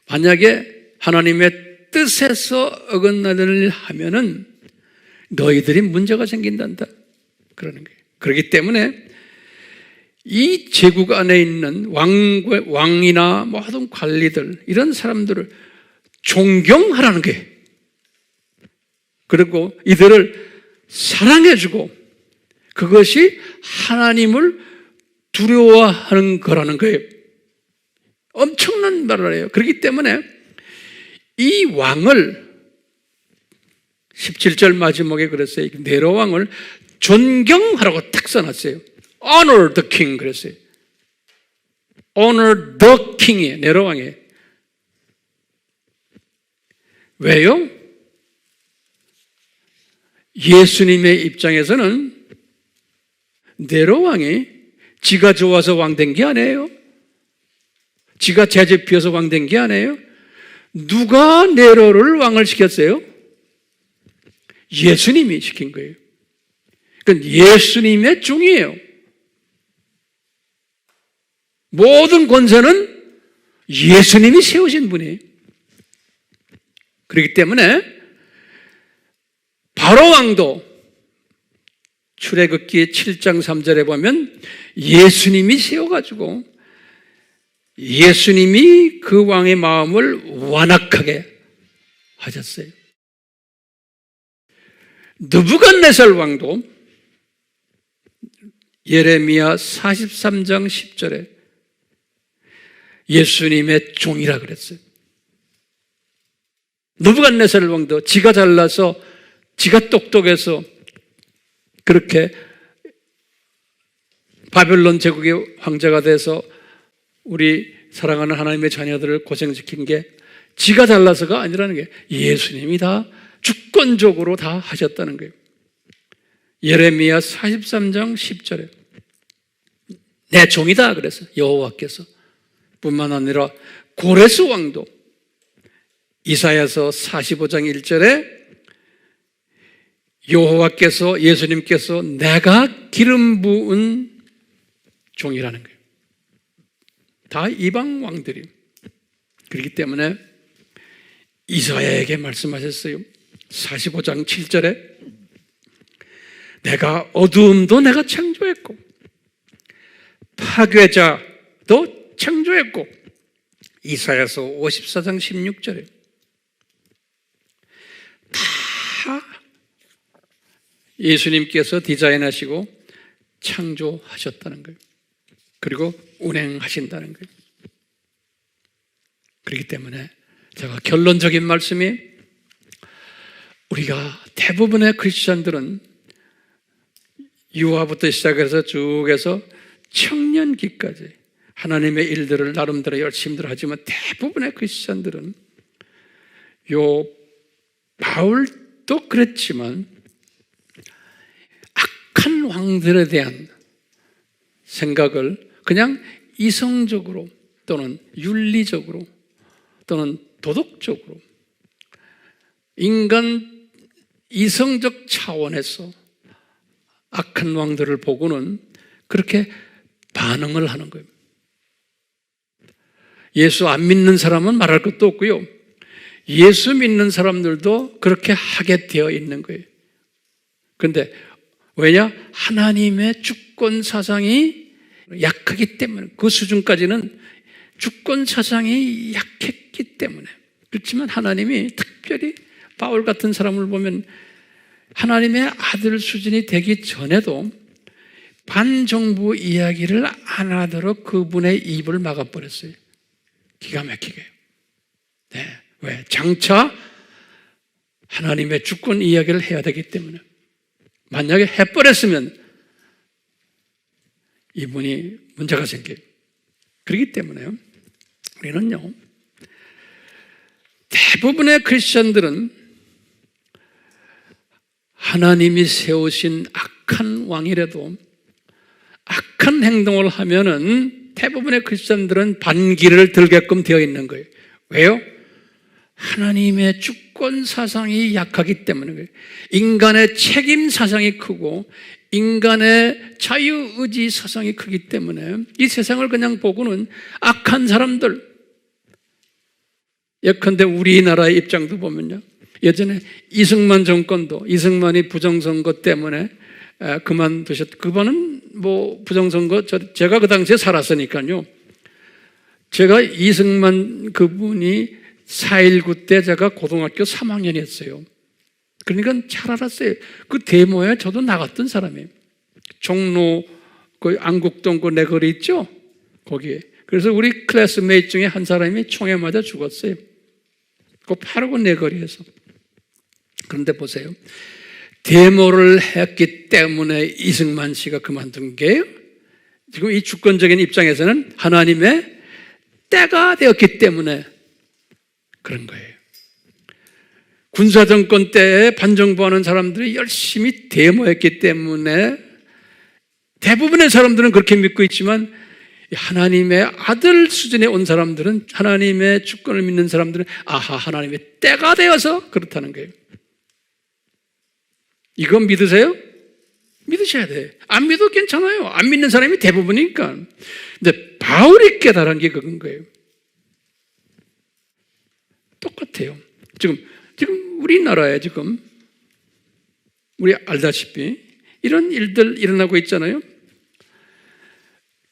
만약에 하나님의 뜻에서 어긋나는 하면은 너희들이 문제가 생긴단다. 그러는 거예요. 그렇기 때문에 이 제국 안에 있는 왕이나 모든 관리들, 이런 사람들을 존경하라는 거예요. 그리고 이들을 사랑해주고 그것이 하나님을 두려워하는 거라는 거예요. 엄청난 말을 해요. 그렇기 때문에 이 왕을 17절 마지막에 그랬어요. 네로 왕을 존경하라고 딱 써놨어요. Honor the king 그랬어요. Honor the king이에요. 네로 왕이에요. 왜요? 예수님의 입장에서는 네로 왕이 지가 좋아서 왕 된 게 아니에요. 지가 재질 피워서 왕 된 게 아니에요. 누가 네로를 왕을 시켰어요? 예수님이 시킨 거예요. 그러니까 예수님의 종이에요. 모든 권세는 예수님이 세우신 분이에요. 그렇기 때문에 바로 왕도 출애굽기 7장 3절에 보면 예수님이 세워가지고 예수님이 그 왕의 마음을 완악하게 하셨어요. 느부갓네살 왕도 예레미야 43장 10절에 예수님의 종이라 그랬어요. 느부갓네살 왕도 지가 잘나서 지가 똑똑해서 그렇게 바벨론 제국의 황제가 돼서 우리 사랑하는 하나님의 자녀들을 고생시킨 게 지가 잘나서가 아니라는 게 예수님이 다 주권적으로 다 하셨다는 거예요. 예레미야 43장 10절에 내 종이다 그래서 여호와께서 뿐만 아니라 고레스 왕도 이사야서 45장 1절에 여호와께서 예수님께서 내가 기름 부은 종이라는 거예요. 다 이방 왕들이. 그렇기 때문에 이사야에게 말씀하셨어요. 45장 7절에 내가 어두움도 내가 창조했고 파괴자도 창조했고 이사야서 54장 16절에 다 예수님께서 디자인하시고 창조하셨다는 거예요. 그리고 운행하신다는 거예요. 그렇기 때문에 제가 결론적인 말씀이 우리가 대부분의 크리스천들은 유아부터 시작해서 쭉 해서 청년기까지 하나님의 일들을 나름대로 열심히들 하지만 대부분의 크리스천들은 요 바울도 그랬지만 악한 왕들에 대한 생각을 그냥 이성적으로 또는 윤리적으로 또는 도덕적으로 인간 이성적 차원에서 악한 왕들을 보고는 그렇게 반응을 하는 거예요. 예수 안 믿는 사람은 말할 것도 없고요. 예수 믿는 사람들도 그렇게 하게 되어 있는 거예요. 그런데 왜냐? 하나님의 주권 사상이 약하기 때문에 그 수준까지는 주권 사상이 약했기 때문에 그렇지만 하나님이 특별히 바울 같은 사람을 보면 하나님의 아들 수준이 되기 전에도 반정부 이야기를 안 하도록 그분의 입을 막아버렸어요. 기가 막히게. 네. 왜? 장차 하나님의 주권 이야기를 해야 되기 때문에 만약에 해버렸으면 이분이 문제가 생겨요. 그렇기 때문에 우리는요 대부분의 크리스천들은 하나님이 세우신 악한 왕이라도 악한 행동을 하면은 대부분의 크리스천들은 반기를 들게끔 되어 있는 거예요. 왜요? 하나님의 주권 사상이 약하기 때문에 그래요. 인간의 책임 사상이 크고 인간의 자유의지 사상이 크기 때문에 이 세상을 그냥 보고는 악한 사람들, 예컨대 우리나라의 입장도 보면요, 예전에 이승만 정권도 이승만이 부정선거 때문에 그분은 뭐 부정선거 제가 그 당시에 살았으니까요. 제가 이승만 그분이 4.19 때 제가 고등학교 3학년이었어요. 그러니까 잘 알았어요. 그 데모에 저도 나갔던 사람이에요. 종로 그 안국동 그 내거리 있죠? 거기에. 그래서 우리 클래스메이트 중에 한 사람이 총에 맞아 죽었어요. 그 바로 그 내거리에서. 그런데 보세요. 데모를 했기 때문에 이승만 씨가 그만둔 게요. 지금 이 주권적인 입장에서는 하나님의 때가 되었기 때문에 그런 거예요. 군사정권 때에 반정부하는 사람들이 열심히 데모했기 때문에 대부분의 사람들은 그렇게 믿고 있지만 하나님의 아들 수준에 온 사람들은, 하나님의 주권을 믿는 사람들은 아하, 하나님의 때가 되어서 그렇다는 거예요. 이건 믿으세요? 믿으셔야 돼요. 안 믿어도 괜찮아요. 안 믿는 사람이 대부분이니까. 근데 바울이 깨달은 게 그건 거예요. 똑같아요. 지금 우리나라에 지금 우리 알다시피 이런 일들 일어나고 있잖아요.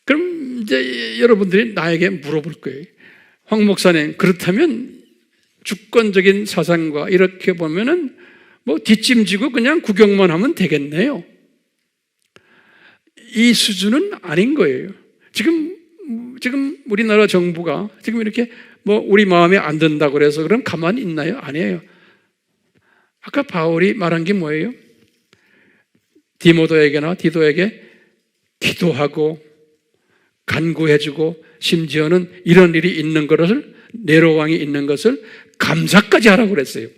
그럼 이제 여러분들이 나에게 물어볼 거예요. 황 목사님, 그렇다면 주권적인 사상과 이렇게 보면은 뭐 뒷짐지고 그냥 구경만 하면 되겠네요. 이 수준은 아닌 거예요. 지금 우리나라 정부가 지금 이렇게 뭐 우리 마음에 안 든다고 그래서 그럼 가만히 있나요? 아니에요. 아까 바울이 말한 게 뭐예요? 디모데에게나 디도에게 기도하고 간구해주고 심지어는 이런 일이 있는 것을, 네로 왕이 있는 것을 감사까지 하라고 그랬어요.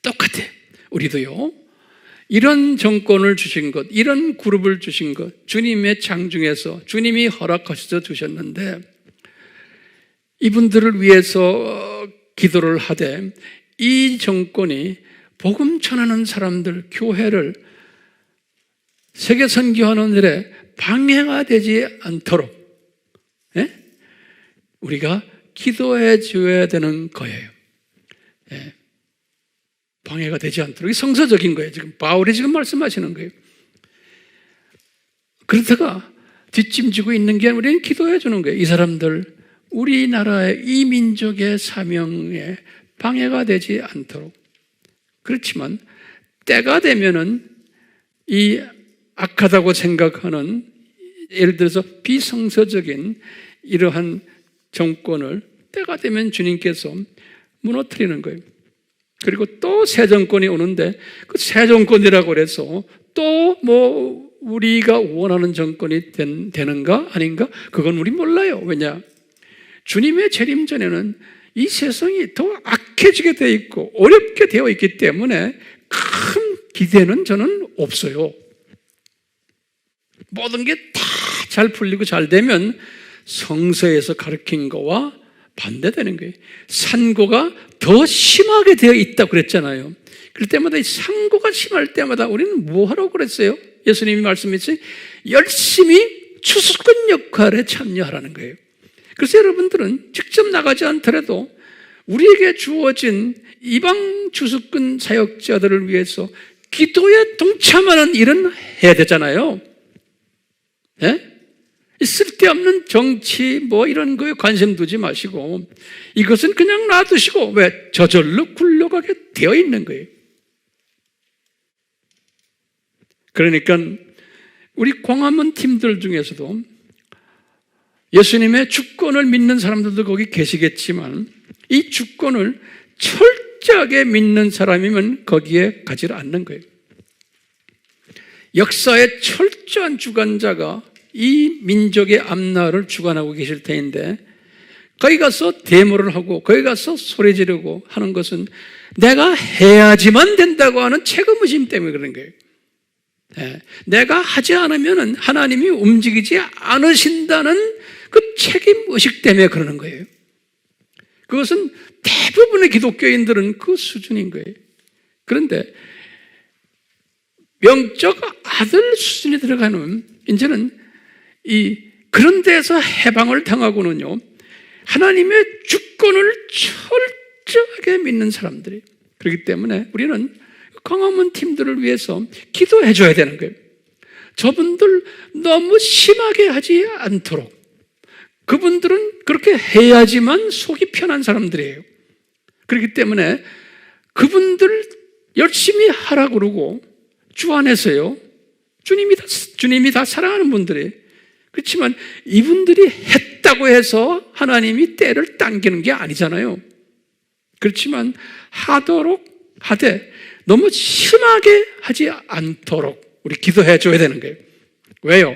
똑같아. 우리도요. 이런 정권을 주신 것, 이런 그룹을 주신 것, 주님의 창중에서 주님이 허락하셔서 주셨는데 이분들을 위해서 기도를 하되 이 정권이 복음 전하는 사람들, 교회를 세계 선교하는 일에 방해가 되지 않도록 우리가 기도해 줘야 되는 거예요. 방해가 되지 않도록. 이게 성서적인 거예요. 지금 바울이 지금 말씀하시는 거예요. 그렇다가 뒷짐지고 있는 게 우리는 기도해 주는 거예요. 이 사람들, 우리나라의 이 민족의 사명에 방해가 되지 않도록. 그렇지만 때가 되면은 이 악하다고 생각하는, 예를 들어서 비성서적인 이러한 정권을 때가 되면 주님께서 무너뜨리는 거예요. 그리고 또 새 정권이 오는데 그 새 정권이라고 그래서 또 뭐 우리가 원하는 정권이 되는가 아닌가? 그건 우리 몰라요. 왜냐? 주님의 재림 전에는 이 세상이 더 악해지게 되어 있고 어렵게 되어 있기 때문에 큰 기대는 저는 없어요. 모든 게 다 잘 풀리고 잘 되면 성서에서 가르친 거와 반대되는 거예요. 산고가 더 심하게 되어 있다고 그랬잖아요. 그럴 때마다 이 산고가 심할 때마다 우리는 뭐 하라고 그랬어요? 예수님이 말씀했어요. 열심히 추수꾼 역할에 참여하라는 거예요. 그래서 여러분들은 직접 나가지 않더라도 우리에게 주어진 이방 추수꾼 사역자들을 위해서 기도에 동참하는 일은 해야 되잖아요. 예? 쓸데없는 정치 뭐 이런 거에 관심 두지 마시고 이것은 그냥 놔두시고 왜? 저절로 굴러가게 되어 있는 거예요. 그러니까 우리 광화문 팀들 중에서도 예수님의 주권을 믿는 사람들도 거기 계시겠지만 이 주권을 철저하게 믿는 사람이면 거기에 가지 않는 거예요. 역사의 철저한 주관자가 이 민족의 앞날을 주관하고 계실 터인데 거기 가서 데모를 하고 거기 가서 소리 지르고 하는 것은 내가 해야지만 된다고 하는 책임의심 때문에 그런 거예요. 내가 하지 않으면 하나님이 움직이지 않으신다는 그 책임의식 때문에 그러는 거예요. 그것은 대부분의 기독교인들은 그 수준인 거예요. 그런데 영적 아들 수준에 들어가는 이제는 그런 데서 해방을 당하고는요, 하나님의 주권을 철저하게 믿는 사람들이. 그렇기 때문에 우리는 광화문 팀들을 위해서 기도해 줘야 되는 거예요. 저분들 너무 심하게 하지 않도록. 그분들은 그렇게 해야지만 속이 편한 사람들이에요. 그렇기 때문에 그분들 열심히 하라고 그러고 주 안에서요, 주님이 다 사랑하는 분들이에요. 그렇지만 이분들이 했다고 해서 하나님이 때를 당기는 게 아니잖아요. 그렇지만 하도록 하되 너무 심하게 하지 않도록 우리 기도해 줘야 되는 거예요. 왜요?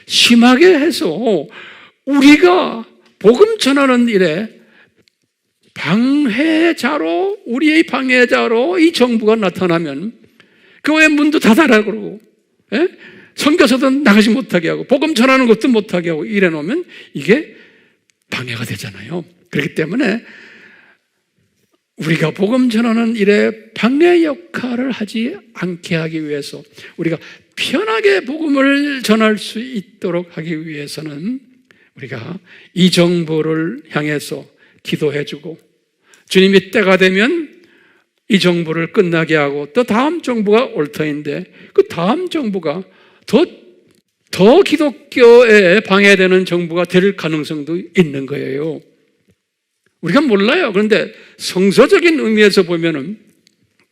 심하게 해서 우리가 복음 전하는 일에 방해자로, 우리의 방해자로 이 정부가 나타나면 교회 문도 닫아라 그러고 선교사도 나가지 못하게 하고 복음 전하는 것도 못하게 하고 이래 놓으면 이게 방해가 되잖아요. 그렇기 때문에 우리가 복음 전하는 일에 방해 역할을 하지 않게 하기 위해서, 우리가 편하게 복음을 전할 수 있도록 하기 위해서는 우리가 이 정부를 향해서 기도해주고, 주님이 때가 되면 이 정부를 끝나게 하고 또 다음 정부가 올 터인데 그 다음 정부가 더 기독교에 방해되는 정부가 될 가능성도 있는 거예요. 우리가 몰라요. 그런데 성서적인 의미에서 보면은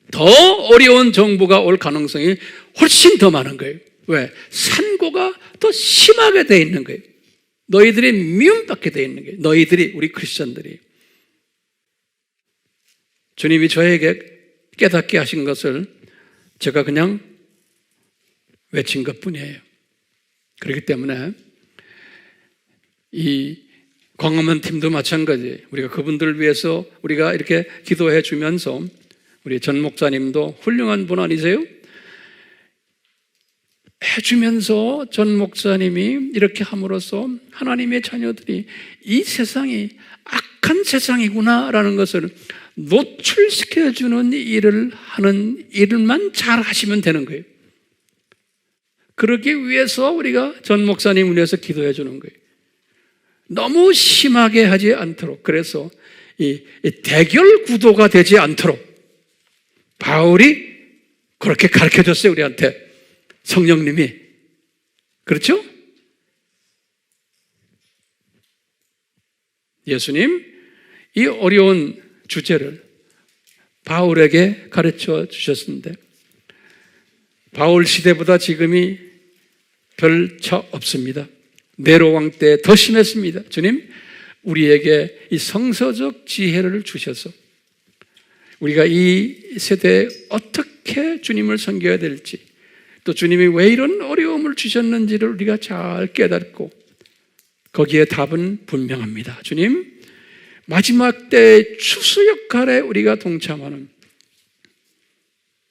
더 어려운 정부가 올 가능성이 훨씬 더 많은 거예요. 왜? 산고가 더 심하게 돼 있는 거예요. 너희들이 미움받게 돼 있는 거예요. 너희들이, 우리 크리스천들이. 주님이 저에게 깨닫게 하신 것을 제가 그냥 외친 것뿐이에요. 그렇기 때문에 이 광화문 팀도 마찬가지, 우리가 그분들을 위해서 우리가 이렇게 기도해 주면서, 우리 전 목사님도 훌륭한 분 아니세요? 해주면서 전 목사님이 이렇게 함으로써 하나님의 자녀들이 이 세상이 악한 세상이구나라는 것을 노출시켜주는 일을 하는 일만 잘 하시면 되는 거예요. 그러기 위해서 우리가 전 목사님을 위해서 기도해 주는 거예요. 너무 심하게 하지 않도록, 그래서 이 대결 구도가 되지 않도록 바울이 그렇게 가르쳐 줬어요, 우리한테. 성령님이. 그렇죠? 예수님, 이 어려운 주제를 바울에게 가르쳐 주셨는데, 바울 시대보다 지금이 별 차 없습니다. 네로 왕 때 더 심했습니다. 주님, 우리에게 이 성서적 지혜를 주셔서 우리가 이 세대에 어떻게 주님을 섬겨야 될지, 또 주님이 왜 이런 어려움을 주셨는지를 우리가 잘 깨닫고 거기에 답은 분명합니다. 주님, 마지막 때의 추수 역할에 우리가 동참하는,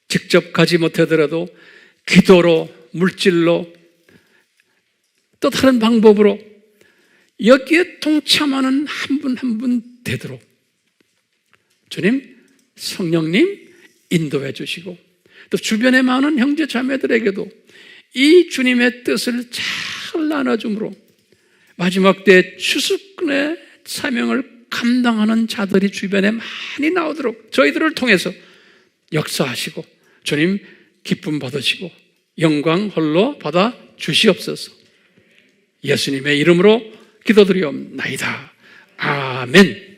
직접 가지 못하더라도 기도로, 물질로, 또 다른 방법으로 여기에 동참하는 한 분 한 분 되도록 주님, 성령님 인도해 주시고, 또 주변에 많은 형제 자매들에게도 이 주님의 뜻을 잘 나눠줌으로 마지막 때 추수꾼의 사명을 감당하는 자들이 주변에 많이 나오도록 저희들을 통해서 역사하시고, 주님 기쁨 받으시고 영광 홀로 받아 주시옵소서. 예수님의 이름으로 기도드리옵나이다. 아멘.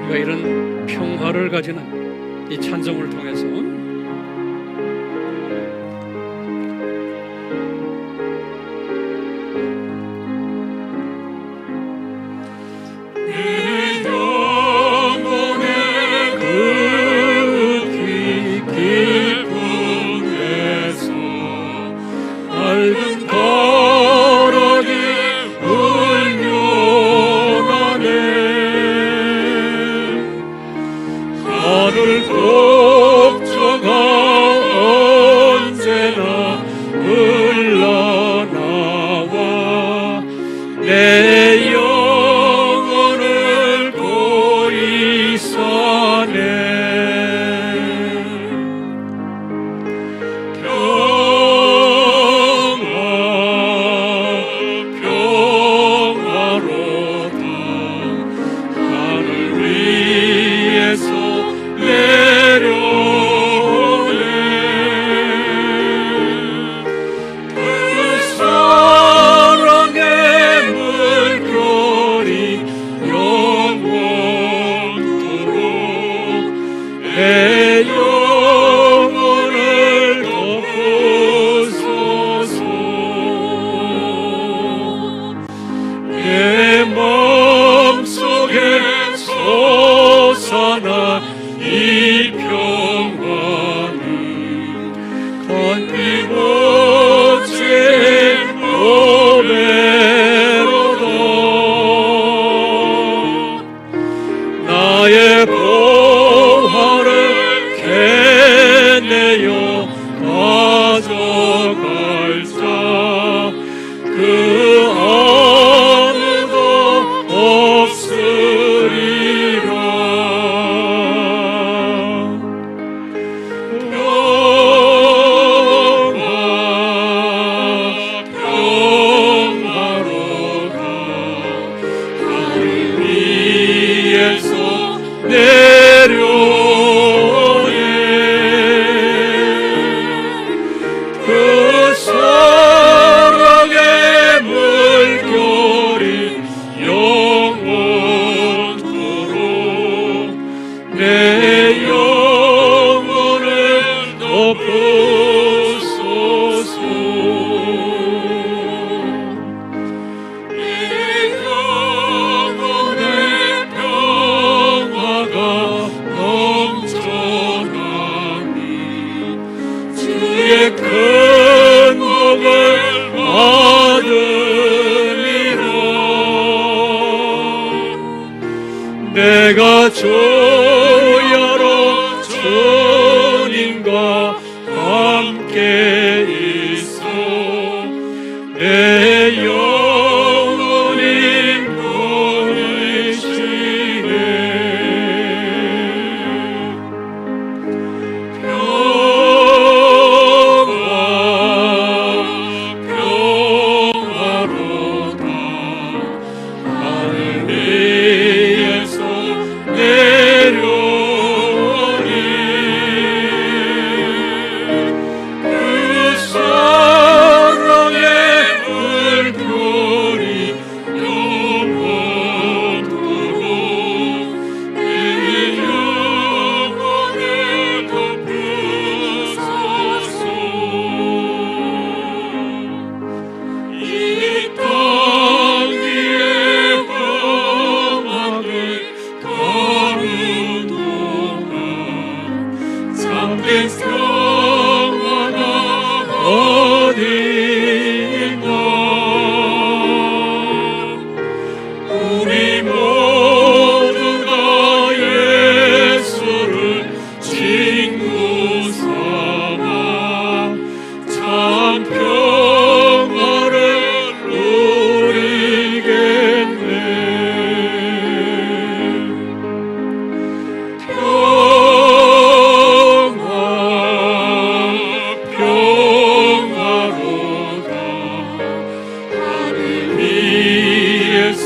우리가 이런 평화를 가지는 이 찬송을 통해서 사랑의 물 위에서 내려오네. 그 사랑의 물결이 영원토록 내 영혼을 덮으소서. 이 영혼의 평화가 넘쳐나니 주의 큰 복을 받으리라. 내가 조야로 주님과 함께 있어 내 영혼이 보이시네. 평화로다 하늘 위에서 내려오니 그 사랑의 물결이 영원토록 내 영혼을 덮으소서. 이 땅 위에 험하게 가는 동안 참된 평화가 어디 있나. 우리 모두가 예수를 친구 삼아 참 평화를 누리겠네. 평화로다 하늘 위에서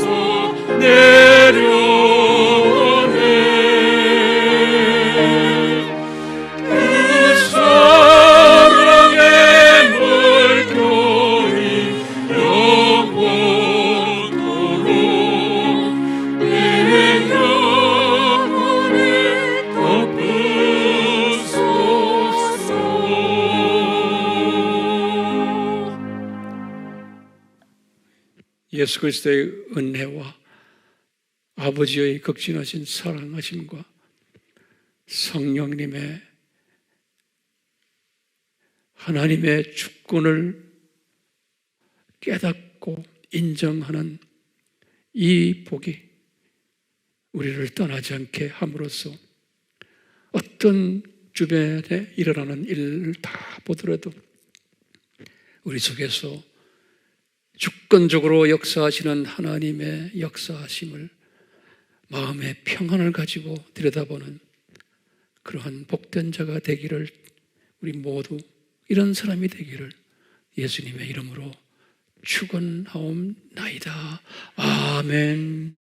내려오네. 그 사랑의 물결이 영원토록 내 영혼을 덮으소서. 예수 그리스도의 은혜와 아버지의 극진하신 사랑하심과 성령님의 하나님의 주권을 깨닫고 인정하는 이 복이 우리를 떠나지 않게 함으로써 어떤 주변에 일어나는 일을 다 보더라도 우리 속에서 주권적으로 역사하시는 하나님의 역사하심을 마음의 평안을 가지고 들여다보는 그러한 복된 자가 되기를, 우리 모두 이런 사람이 되기를 예수님의 이름으로 축원하옵나이다. 아멘.